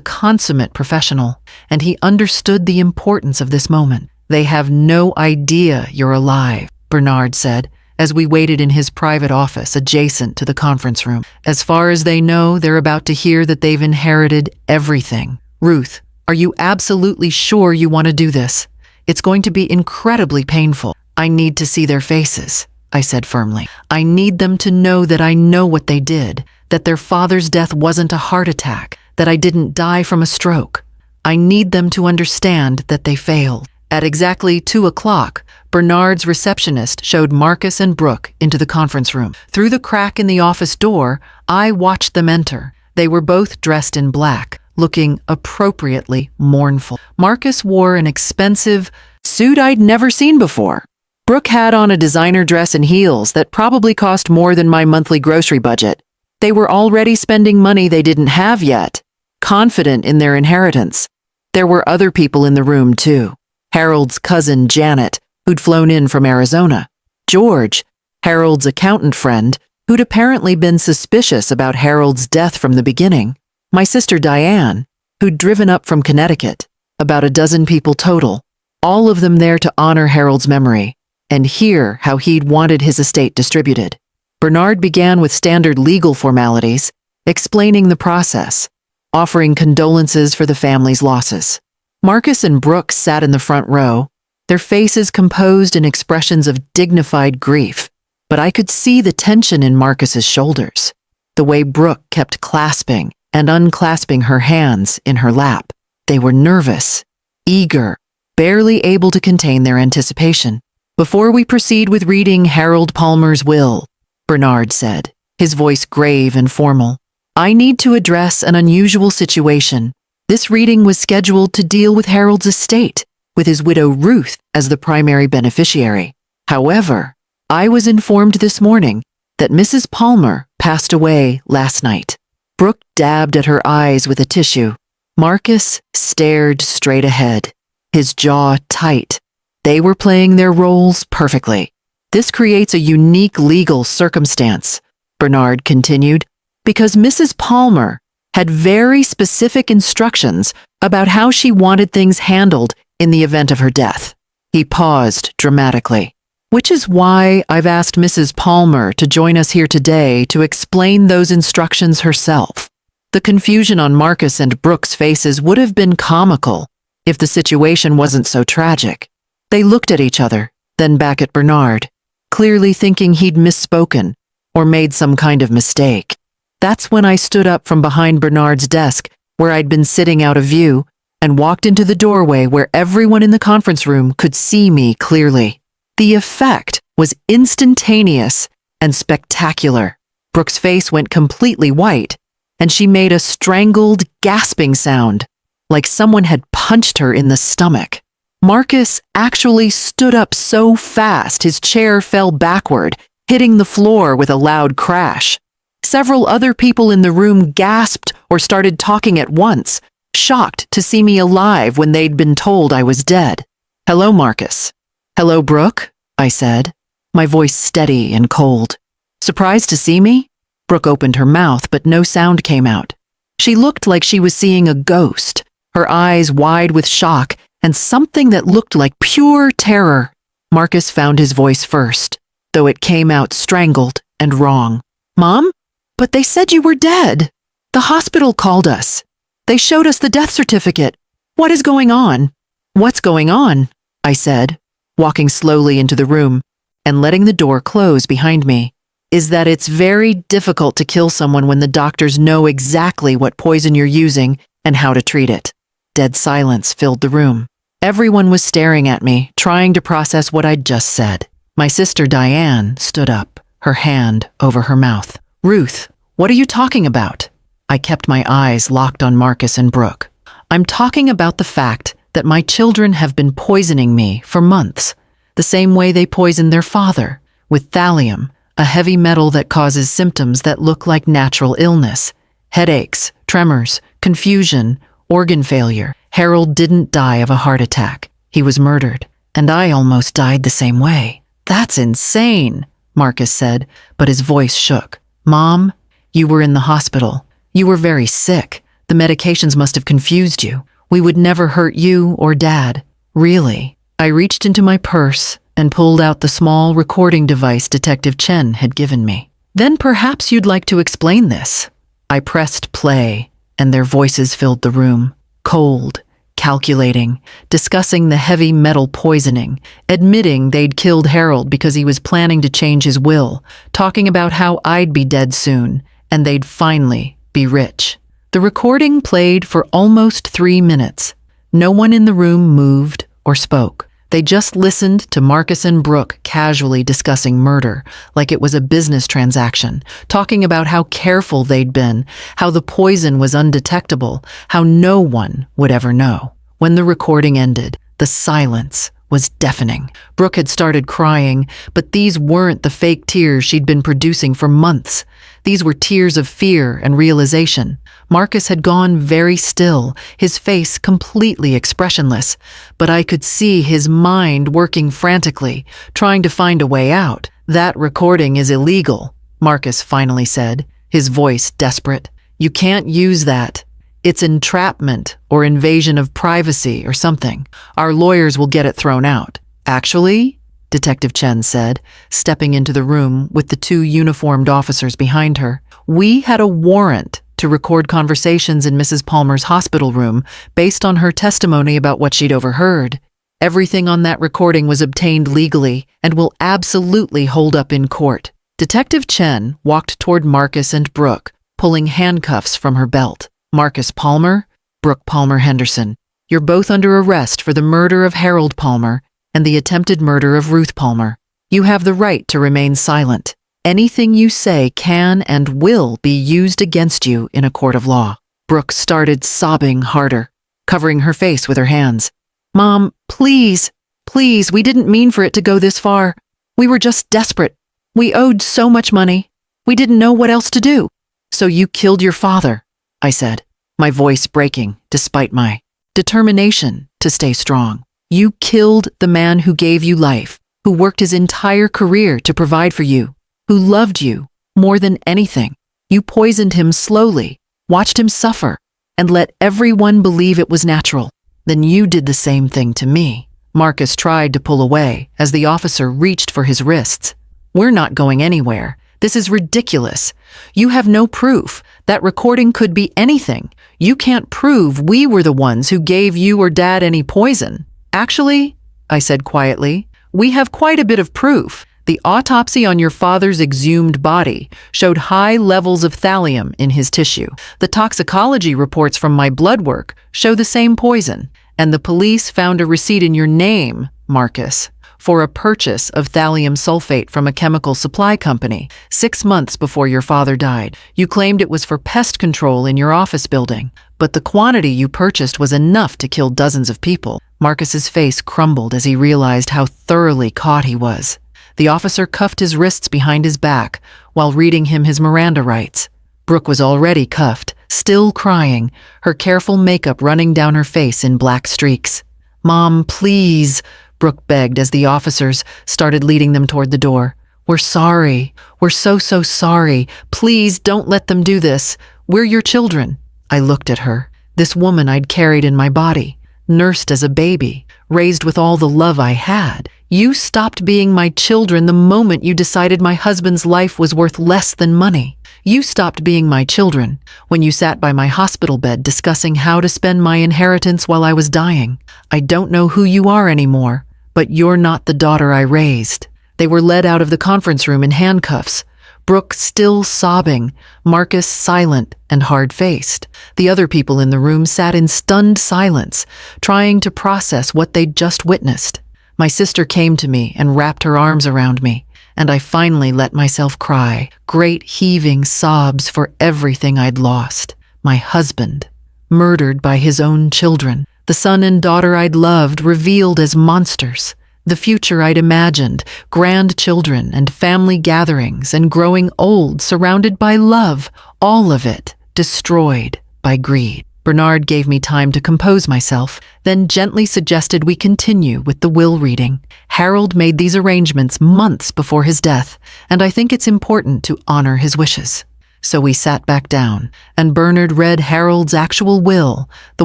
consummate professional, and he understood the importance of this moment. They have no idea you're alive, Bernard said, as we waited in his private office adjacent to the conference room. As far as they know, they're about to hear that they've inherited everything. Ruth, are you absolutely sure you want to do this? It's going to be incredibly painful. I need to see their faces, I said firmly. I need them to know that I know what they did, that their father's death wasn't a heart attack, that I didn't die from a stroke. I need them to understand that they failed. At exactly 2 o'clock, Bernard's receptionist showed Marcus and Brooke into the conference room. Through the crack in the office door, I watched them enter. They were both dressed in black, looking appropriately mournful. Marcus wore an expensive suit I'd never seen before. Brooke had on a designer dress and heels that probably cost more than my monthly grocery budget. They were already spending money they didn't have yet, confident in their inheritance. There were other people in the room, too. Harold's cousin, Janet, who'd flown in from Arizona. George, Harold's accountant friend, who'd apparently been suspicious about Harold's death from the beginning. My sister Diane, who'd driven up from Connecticut. About a dozen people total, all of them there to honor Harold's memory and hear how he'd wanted his estate distributed. Bernard began with standard legal formalities, explaining the process, offering condolences for the family's losses. Marcus and Brooke sat in the front row, their faces composed in expressions of dignified grief, but I could see the tension in Marcus's shoulders, the way Brooke kept clasping and unclasping her hands in her lap. They were nervous, eager, barely able to contain their anticipation. Before we proceed with reading Harold Palmer's will, Bernard said, his voice grave and formal, I need to address an unusual situation. This reading was scheduled to deal with Harold's estate, with his widow Ruth as the primary beneficiary. However, I was informed this morning that Mrs. Palmer passed away last night. Brooke dabbed at her eyes with a tissue. Marcus stared straight ahead, his jaw tight. They were playing their roles perfectly. This creates a unique legal circumstance, Bernard continued, because Mrs. Palmer had very specific instructions about how she wanted things handled in the event of her death. He paused dramatically, which is why I've asked Mrs. Palmer to join us here today to explain those instructions herself. The confusion on Marcus and Brooke's faces would have been comical if the situation wasn't so tragic. They looked at each other, then back at Bernard, clearly thinking he'd misspoken or made some kind of mistake. That's when I stood up from behind Bernard's desk, where I'd been sitting out of view, and walked into the doorway where everyone in the conference room could see me clearly. The effect was instantaneous and spectacular. Brooke's face went completely white, and she made a strangled, gasping sound, like someone had punched her in the stomach. Marcus actually stood up so fast his chair fell backward, hitting the floor with a loud crash. Several other people in the room gasped or started talking at once, shocked to see me alive when they'd been told I was dead. Hello, Marcus. Hello, Brooke, I said, my voice steady and cold. Surprised to see me? Brooke opened her mouth, but no sound came out. She looked like she was seeing a ghost, her eyes wide with shock and something that looked like pure terror. Marcus found his voice first, though it came out strangled and wrong. Mom? But they said you were dead. The hospital called us. They showed us the death certificate. What is going on? What's going on? I said, walking slowly into the room and letting the door close behind me, is that it's very difficult to kill someone when the doctors know exactly what poison you're using and how to treat it. Dead silence filled the room. Everyone was staring at me, trying to process what I'd just said. My sister Diane stood up, her hand over her mouth. Ruth, what are you talking about? I kept my eyes locked on Marcus and Brooke. I'm talking about the fact that my children have been poisoning me for months, the same way they poisoned their father, with thallium, a heavy metal that causes symptoms that look like natural illness, headaches, tremors, confusion, organ failure. Harold didn't die of a heart attack. He was murdered, and I almost died the same way. That's insane, Marcus said, but his voice shook. Mom, you were in the hospital. You were very sick. The medications must have confused you. We would never hurt you or Dad. Really. I reached into my purse and pulled out the small recording device Detective Chen had given me. Then perhaps you'd like to explain this. I pressed play, and their voices filled the room, cold, calculating, discussing the heavy metal poisoning, admitting they'd killed Harold because he was planning to change his will, talking about how I'd be dead soon, and they'd finally be rich. The recording played for almost 3 minutes. No one in the room moved or spoke. They just listened to Marcus and Brooke casually discussing murder, like it was a business transaction, talking about how careful they'd been, how the poison was undetectable, how no one would ever know. When the recording ended, the silence was deafening. Brooke had started crying, but these weren't the fake tears she'd been producing for months. These were tears of fear and realization. Marcus had gone very still, his face completely expressionless, but I could see his mind working frantically, trying to find a way out. "That recording is illegal," Marcus finally said, his voice desperate. "You can't use that. It's entrapment or invasion of privacy or something. Our lawyers will get it thrown out." "Actually," Detective Chen said, stepping into the room with the 2 uniformed officers behind her, "we had a warrant to record conversations in Mrs. Palmer's hospital room based on her testimony about what she'd overheard. Everything on that recording was obtained legally and will absolutely hold up in court." Detective Chen walked toward Marcus and Brooke, pulling handcuffs from her belt. "Marcus Palmer, Brooke Palmer Henderson, you're both under arrest for the murder of Harold Palmer and the attempted murder of Ruth Palmer. You have the right to remain silent. Anything you say can and will be used against you in a court of law." Brooke started sobbing harder, covering her face with her hands. "Mom, please, please, we didn't mean for it to go this far. We were just desperate. We owed so much money. We didn't know what else to do." "So you killed your father," I said, my voice breaking despite my determination to stay strong. "You killed the man who gave you life, who worked his entire career to provide for you, who loved you more than anything. You poisoned him slowly, watched him suffer, and let everyone believe it was natural. Then you did the same thing to me." Marcus tried to pull away as the officer reached for his wrists. "We're not going anywhere. This is ridiculous. You have no proof. That recording could be anything. You can't prove we were the ones who gave you or Dad any poison." "Actually," I said quietly, "we have quite a bit of proof. The autopsy on your father's exhumed body showed high levels of thallium in his tissue. The toxicology reports from my blood work show the same poison. And the police found a receipt in your name, Marcus, for a purchase of thallium sulfate from a chemical supply company 6 months before your father died. You claimed it was for pest control in your office building, but the quantity you purchased was enough to kill dozens of people." Marcus's face crumbled as he realized how thoroughly caught he was. The officer cuffed his wrists behind his back while reading him his Miranda rights. Brooke was already cuffed, still crying, her careful makeup running down her face in black streaks. "Mom, please," Brooke begged as the officers started leading them toward the door. "We're sorry. We're so sorry. Please don't let them do this. We're your children." I looked at her, this woman I'd carried in my body, nursed as a baby, raised with all the love I had. "You stopped being my children the moment you decided my husband's life was worth less than money. You stopped being my children when you sat by my hospital bed discussing how to spend my inheritance while I was dying. I don't know who you are anymore, but you're not the daughter I raised." They were led out of the conference room in handcuffs, Brooke still sobbing, Marcus silent and hard-faced. The other people in the room sat in stunned silence, trying to process what they'd just witnessed. My sister came to me and wrapped her arms around me, and I finally let myself cry, great heaving sobs for everything I'd lost. My husband, murdered by his own children. The son and daughter I'd loved revealed as monsters. The future I'd imagined, grandchildren and family gatherings and growing old surrounded by love, all of it destroyed by greed. Bernard gave me time to compose myself, then gently suggested we continue with the will reading. Harold made these arrangements months before his death, and I think it's important to honor his wishes. So we sat back down, and Bernard read Harold's actual will, the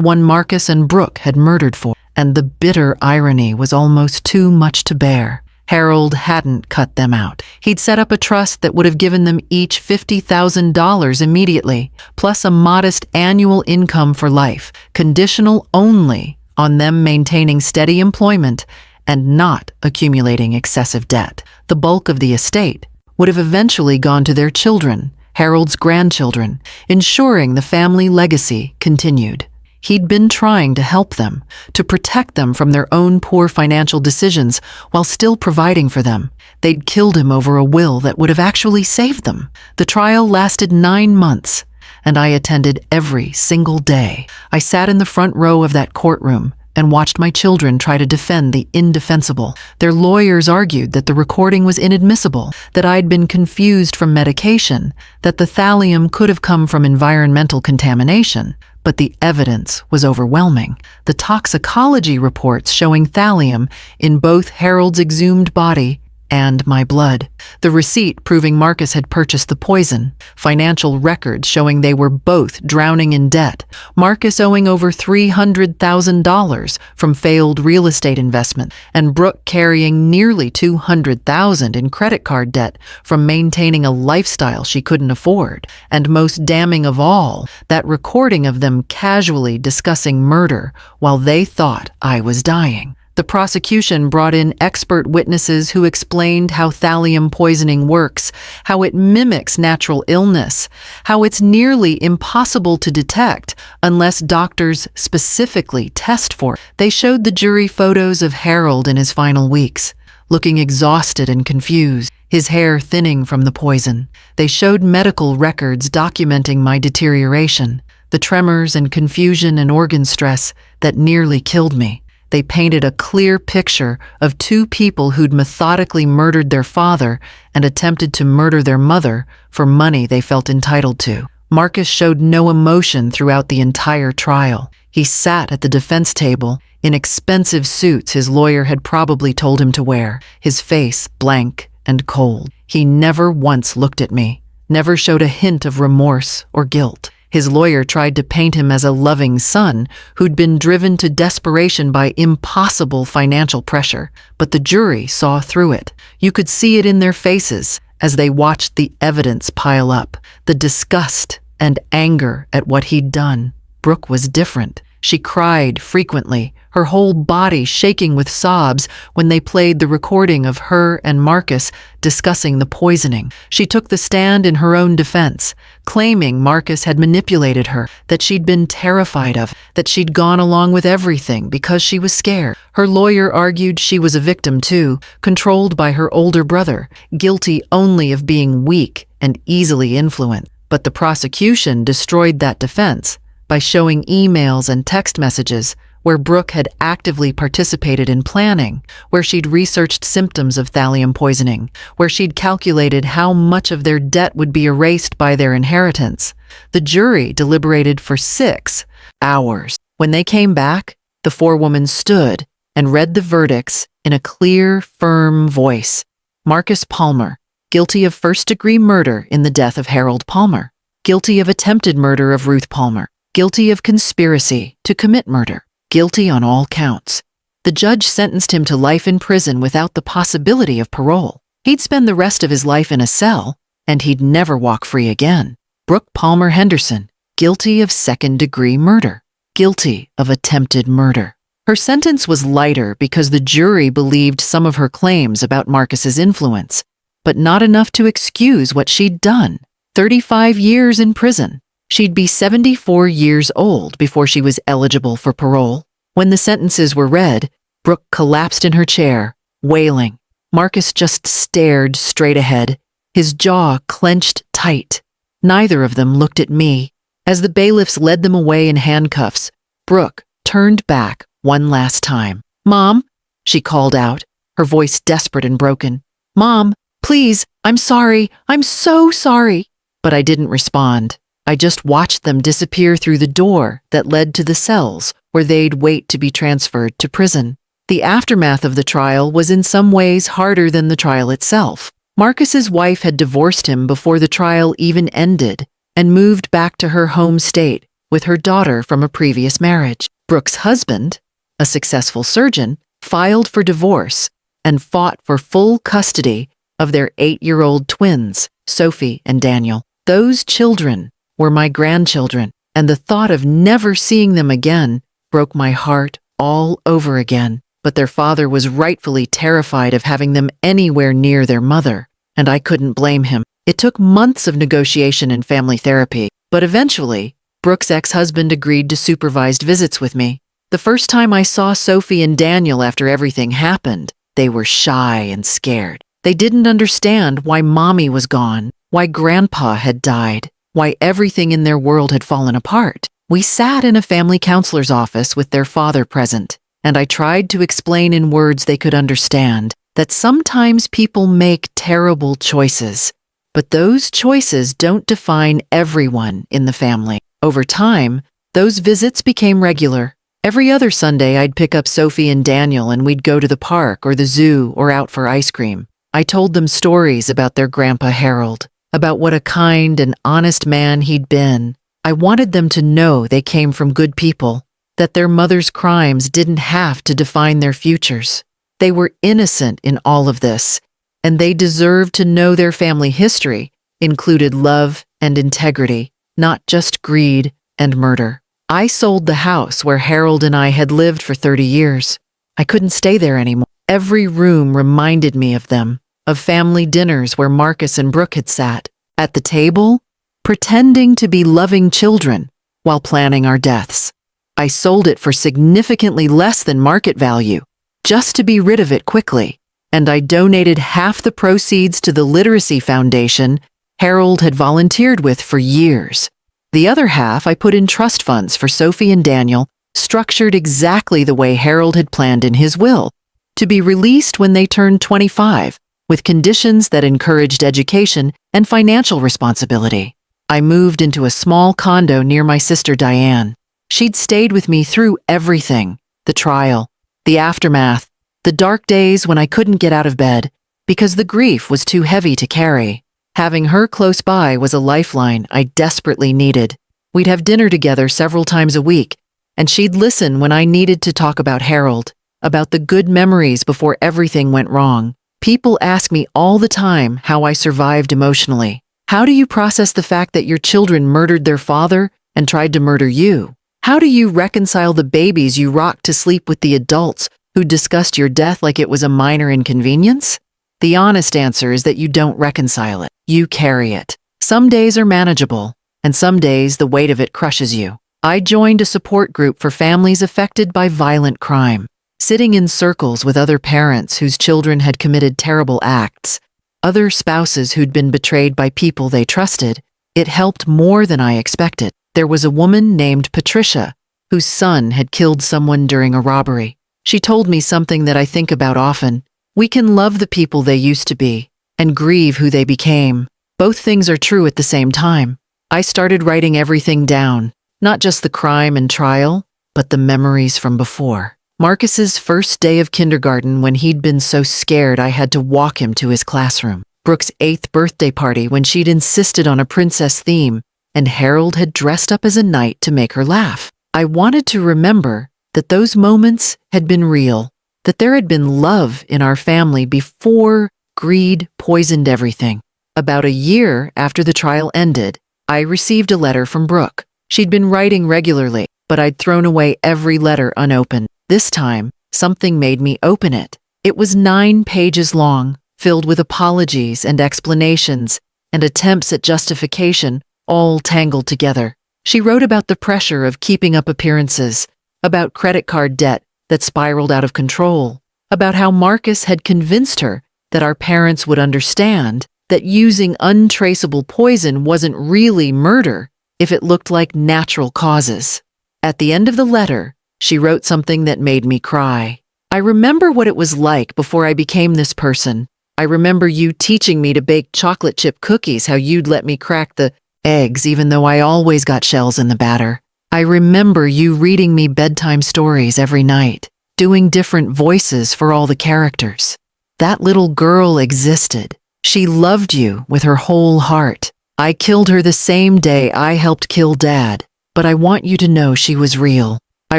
one Marcus and Brooke had murdered for, and the bitter irony was almost too much to bear. Harold hadn't cut them out. He'd set up a trust that would have given them each $50,000 immediately, plus a modest annual income for life, conditional only on them maintaining steady employment and not accumulating excessive debt. The bulk of the estate would have eventually gone to their children, Harold's grandchildren, ensuring the family legacy continued. He'd been trying to help them, to protect them from their own poor financial decisions while still providing for them. They'd killed him over a will that would have actually saved them. The trial lasted 9 months, and I attended every single day. I sat in the front row of that courtroom and watched my children try to defend the indefensible. Their lawyers argued that the recording was inadmissible, that I'd been confused from medication, that the thallium could have come from environmental contamination. But the evidence was overwhelming. The toxicology reports showing thallium in both Harold's exhumed body and my blood. The receipt proving Marcus had purchased the poison. Financial records showing they were both drowning in debt. Marcus owing over $300,000 from failed real estate investment, and Brooke carrying nearly $200,000 in credit card debt from maintaining a lifestyle she couldn't afford. And most damning of all, that recording of them casually discussing murder while they thought I was dying. The prosecution brought in expert witnesses who explained how thallium poisoning works, how it mimics natural illness, how it's nearly impossible to detect unless doctors specifically test for it. They showed the jury photos of Harold in his final weeks, looking exhausted and confused, his hair thinning from the poison. They showed medical records documenting my deterioration, the tremors and confusion and organ stress that nearly killed me. They painted a clear picture of 2 people who'd methodically murdered their father and attempted to murder their mother for money they felt entitled to. Marcus showed no emotion throughout the entire trial. He sat at the defense table in expensive suits his lawyer had probably told him to wear, his face blank and cold. He never once looked at me, never showed a hint of remorse or guilt. His lawyer tried to paint him as a loving son who'd been driven to desperation by impossible financial pressure, but the jury saw through it. You could see it in their faces as they watched the evidence pile up, the disgust and anger at what he'd done. Brooke was different. She cried frequently, her whole body shaking with sobs when they played the recording of her and Marcus discussing the poisoning. She took the stand in her own defense, claiming Marcus had manipulated her, that she'd been terrified of, that she'd gone along with everything because she was scared. Her lawyer argued she was a victim too, controlled by her older brother, guilty only of being weak and easily influenced. But the prosecution destroyed that defense by showing emails and text messages where Brooke had actively participated in planning, where she'd researched symptoms of thallium poisoning, where she'd calculated how much of their debt would be erased by their inheritance. The jury deliberated for 6 hours. When they came back, the 4 women stood and read the verdicts in a clear, firm voice. Marcus Palmer, guilty of first-degree murder in the death of Harold Palmer, guilty of attempted murder of Ruth Palmer, guilty of conspiracy to commit murder, guilty on all counts. The judge sentenced him to life in prison without the possibility of parole. He'd spend the rest of his life in a cell, and he'd never walk free again. Brooke Palmer Henderson, guilty of second-degree murder, guilty of attempted murder. Her sentence was lighter because the jury believed some of her claims about Marcus's influence, but not enough to excuse what she'd done. 35 years in prison. She'd be 74 years old before she was eligible for parole. When the sentences were read, Brooke collapsed in her chair, wailing. Marcus just stared straight ahead, his jaw clenched tight. Neither of them looked at me. As the bailiffs led them away in handcuffs, Brooke turned back one last time. "Mom," she called out, her voice desperate and broken. "Mom, please, I'm sorry. I'm so sorry." But I didn't respond. I just watched them disappear through the door that led to the cells where they'd wait to be transferred to prison. The aftermath of the trial was in some ways harder than the trial itself. Marcus's wife had divorced him before the trial even ended and moved back to her home state with her daughter from a previous marriage. Brooke's husband, a successful surgeon, filed for divorce and fought for full custody of their 8-year-old twins, Sophie and Daniel. Those children were my grandchildren, and the thought of never seeing them again broke my heart all over again. But their father was rightfully terrified of having them anywhere near their mother, and I couldn't blame him. It took months of negotiation and family therapy, but eventually, Brooke's ex-husband agreed to supervised visits with me. The first time I saw Sophie and Daniel after everything happened, they were shy and scared. They didn't understand why Mommy was gone, why Grandpa had died, why everything in their world had fallen apart. We sat in a family counselor's office with their father present, and I tried to explain in words they could understand that sometimes people make terrible choices, but those choices don't define everyone in the family. Over time, those visits became regular. Every other Sunday, I'd pick up Sophie and Daniel and we'd go to the park or the zoo or out for ice cream. I told them stories about their Grandpa Harold, about what a kind and honest man he'd been. I wanted them to know they came from good people, that their mother's crimes didn't have to define their futures. They were innocent in all of this, and they deserved to know their family history included love and integrity, not just greed and murder. I sold the house where Harold and I had lived for 30 years. I couldn't stay there anymore. Every room reminded me of them, of family dinners where Marcus and Brooke had sat, at the table, pretending to be loving children while planning our deaths. I sold it for significantly less than market value, just to be rid of it quickly, and I donated half the proceeds to the Literacy Foundation Harold had volunteered with for years. The other half I put in trust funds for Sophie and Daniel, structured exactly the way Harold had planned in his will, to be released when they turned 25, with conditions that encouraged education and financial responsibility. I moved into a small condo near my sister Diane. She'd stayed with me through everything, the trial, the aftermath, the dark days when I couldn't get out of bed because the grief was too heavy to carry. Having her close by was a lifeline I desperately needed. We'd have dinner together several times a week, and she'd listen when I needed to talk about Harold, about the good memories before everything went wrong. People ask me all the time how I survived emotionally. How do you process the fact that your children murdered their father and tried to murder you? How do you reconcile the babies you rocked to sleep with the adults who discussed your death like it was a minor inconvenience? The honest answer is that you don't reconcile it. You carry it. Some days are manageable, and some days the weight of it crushes you. I joined a support group for families affected by violent crime. Sitting in circles with other parents whose children had committed terrible acts, other spouses who'd been betrayed by people they trusted, it helped more than I expected. There was a woman named Patricia, whose son had killed someone during a robbery. She told me something that I think about often. We can love the people they used to be and grieve who they became. Both things are true at the same time. I started writing everything down, not just the crime and trial, but the memories from before. Marcus's first day of kindergarten when he'd been so scared I had to walk him to his classroom. Brooke's 8th birthday party when she'd insisted on a princess theme and Harold had dressed up as a knight to make her laugh. I wanted to remember that those moments had been real, that there had been love in our family before greed poisoned everything. About a year after the trial ended, I received a letter from Brooke. She'd been writing regularly, but I'd thrown away every letter unopened. This time, something made me open it. It was 9 pages long, filled with apologies and explanations and attempts at justification, all tangled together. She wrote about the pressure of keeping up appearances, about credit card debt that spiraled out of control, about how Marcus had convinced her that our parents would understand that using untraceable poison wasn't really murder if it looked like natural causes. At the end of the letter, she wrote something that made me cry. I remember what it was like before I became this person. I remember you teaching me to bake chocolate chip cookies, how you'd let me crack the eggs even though I always got shells in the batter. I remember you reading me bedtime stories every night, doing different voices for all the characters. That little girl existed. She loved you with her whole heart. I killed her the same day I helped kill Dad, but I want you to know she was real. I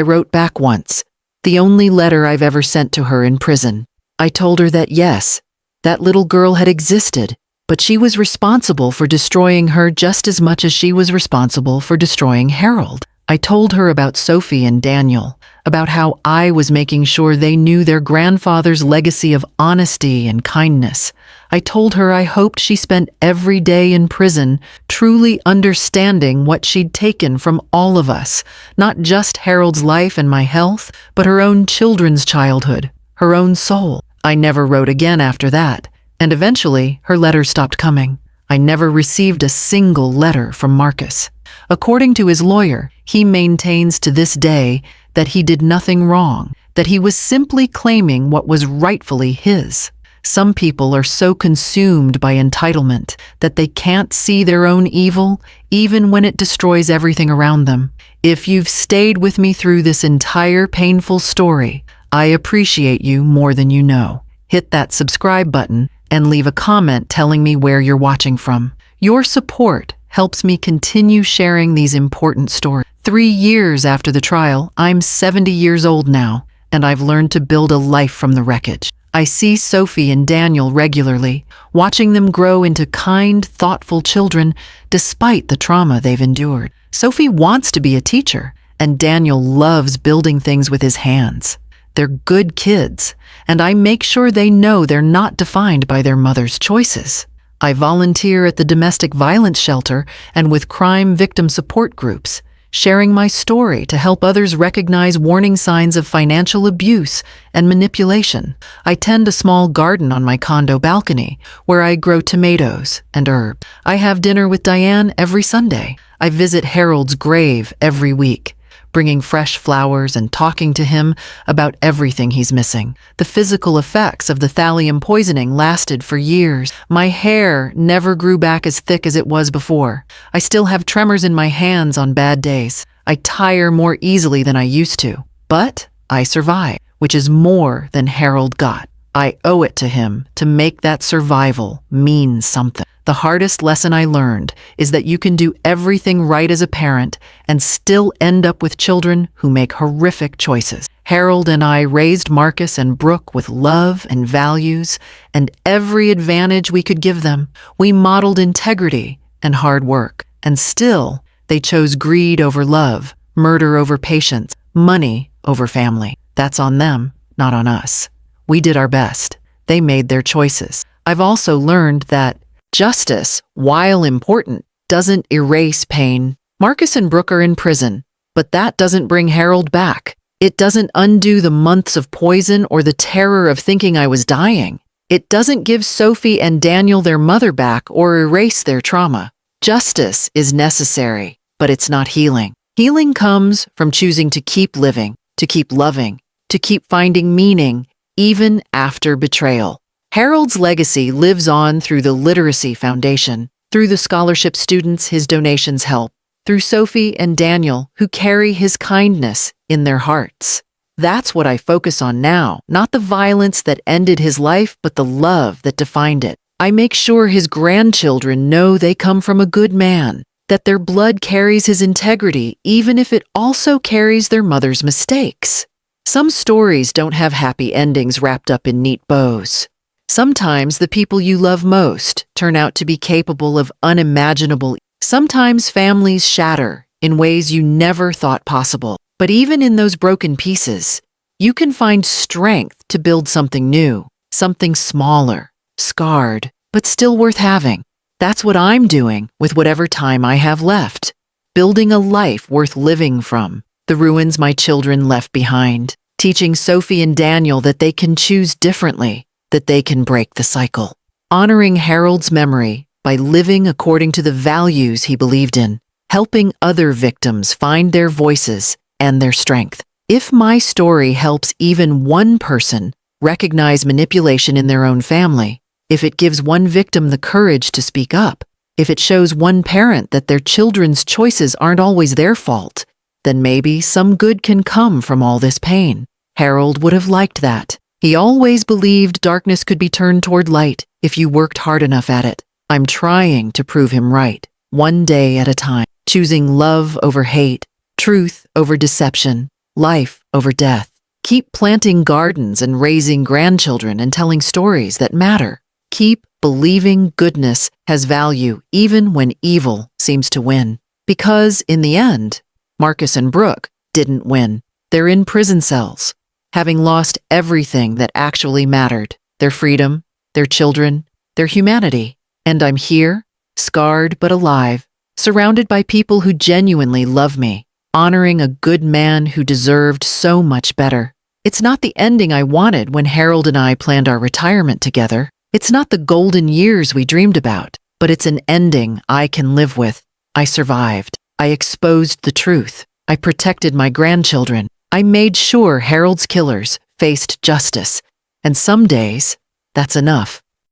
wrote back once, the only letter I've ever sent to her in prison. I told her that yes, that little girl had existed, but she was responsible for destroying her just as much as she was responsible for destroying Harold. I told her about Sophie and Daniel, about how I was making sure they knew their grandfather's legacy of honesty and kindness. I told her I hoped she spent every day in prison truly understanding what she'd taken from all of us, not just Harold's life and my health, but her own children's childhood, her own soul. I never wrote again after that, and eventually her letters stopped coming. I never received a single letter from Marcus. According to his lawyer, he maintains to this day that he did nothing wrong, that he was simply claiming what was rightfully his. Some people are so consumed by entitlement that they can't see their own evil, even when it destroys everything around them. If you've stayed with me through this entire painful story, I appreciate you more than you know. Hit that subscribe button and leave a comment telling me where you're watching from. Your support helps me continue sharing these important stories. 3 years after the trial, I'm 70 years old now, and I've learned to build a life from the wreckage. I see Sophie and Daniel regularly, watching them grow into kind, thoughtful children despite the trauma they've endured. Sophie wants to be a teacher, and Daniel loves building things with his hands. They're good kids, and I make sure they know they're not defined by their mother's choices. I volunteer at the domestic violence shelter and with crime victim support groups, sharing my story to help others recognize warning signs of financial abuse and manipulation. I tend a small garden on my condo balcony where I grow tomatoes and herbs. I have dinner with Diane every Sunday. I visit Harold's grave every week, bringing fresh flowers and talking to him about everything he's missing. The physical effects of the thallium poisoning lasted for years. My hair never grew back as thick as it was before. I still have tremors in my hands on bad days. I tire more easily than I used to. But I survive, which is more than Harold got. I owe it to him to make that survival mean something. The hardest lesson I learned is that you can do everything right as a parent and still end up with children who make horrific choices. Harold and I raised Marcus and Brooke with love and values and every advantage we could give them. We modeled integrity and hard work, and still they chose greed over love, murder over patience, money over family. That's on them, not on us. We did our best. They made their choices. I've also learned that justice, while important, doesn't erase pain. Marcus and Brooke are in prison, but that doesn't bring Harold back. It doesn't undo the months of poison or the terror of thinking I was dying. It doesn't give Sophie and Daniel their mother back or erase their trauma. Justice is necessary, but it's not healing. Healing comes from choosing to keep living, to keep loving, to keep finding meaning, even after betrayal. Harold's legacy lives on through the Literacy Foundation, through the scholarship students his donations help, through Sophie and Daniel who carry his kindness in their hearts. That's what I focus on now, not the violence that ended his life, but the love that defined it. I make sure his grandchildren know they come from a good man, that their blood carries his integrity even if it also carries their mother's mistakes. Some stories don't have happy endings wrapped up in neat bows. Sometimes the people you love most turn out to be capable of unimaginable. Sometimes families shatter in ways you never thought possible. But even in those broken pieces, you can find strength to build something new, something smaller, scarred, but still worth having. That's what I'm doing with whatever time I have left, building a life worth living from, the ruins my children left behind, teaching Sophie and Daniel that they can choose differently, that they can break the cycle, honoring Harold's memory by living according to the values he believed in, helping other victims find their voices and their strength. If my story helps even one person recognize manipulation in their own family, if it gives one victim the courage to speak up, if it shows one parent that their children's choices aren't always their fault, then maybe some good can come from all this pain. Harold would have liked that. He always believed darkness could be turned toward light if you worked hard enough at it. I'm trying to prove him right, one day at a time, choosing love over hate, truth over deception, life over death. Keep planting gardens and raising grandchildren and telling stories that matter. Keep believing goodness has value even when evil seems to win. Because in the end, Marcus and Brooke didn't win. They're in prison cells, having lost everything that actually mattered: their freedom, their children, their humanity. And I'm here, scarred but alive, surrounded by people who genuinely love me, honoring a good man who deserved so much better. It's not the ending I wanted when Harold and I planned our retirement together. It's not the golden years we dreamed about, but it's an ending I can live with. I survived. I exposed the truth. I protected my grandchildren. I made sure Harold's killers faced justice. And some days, that's enough.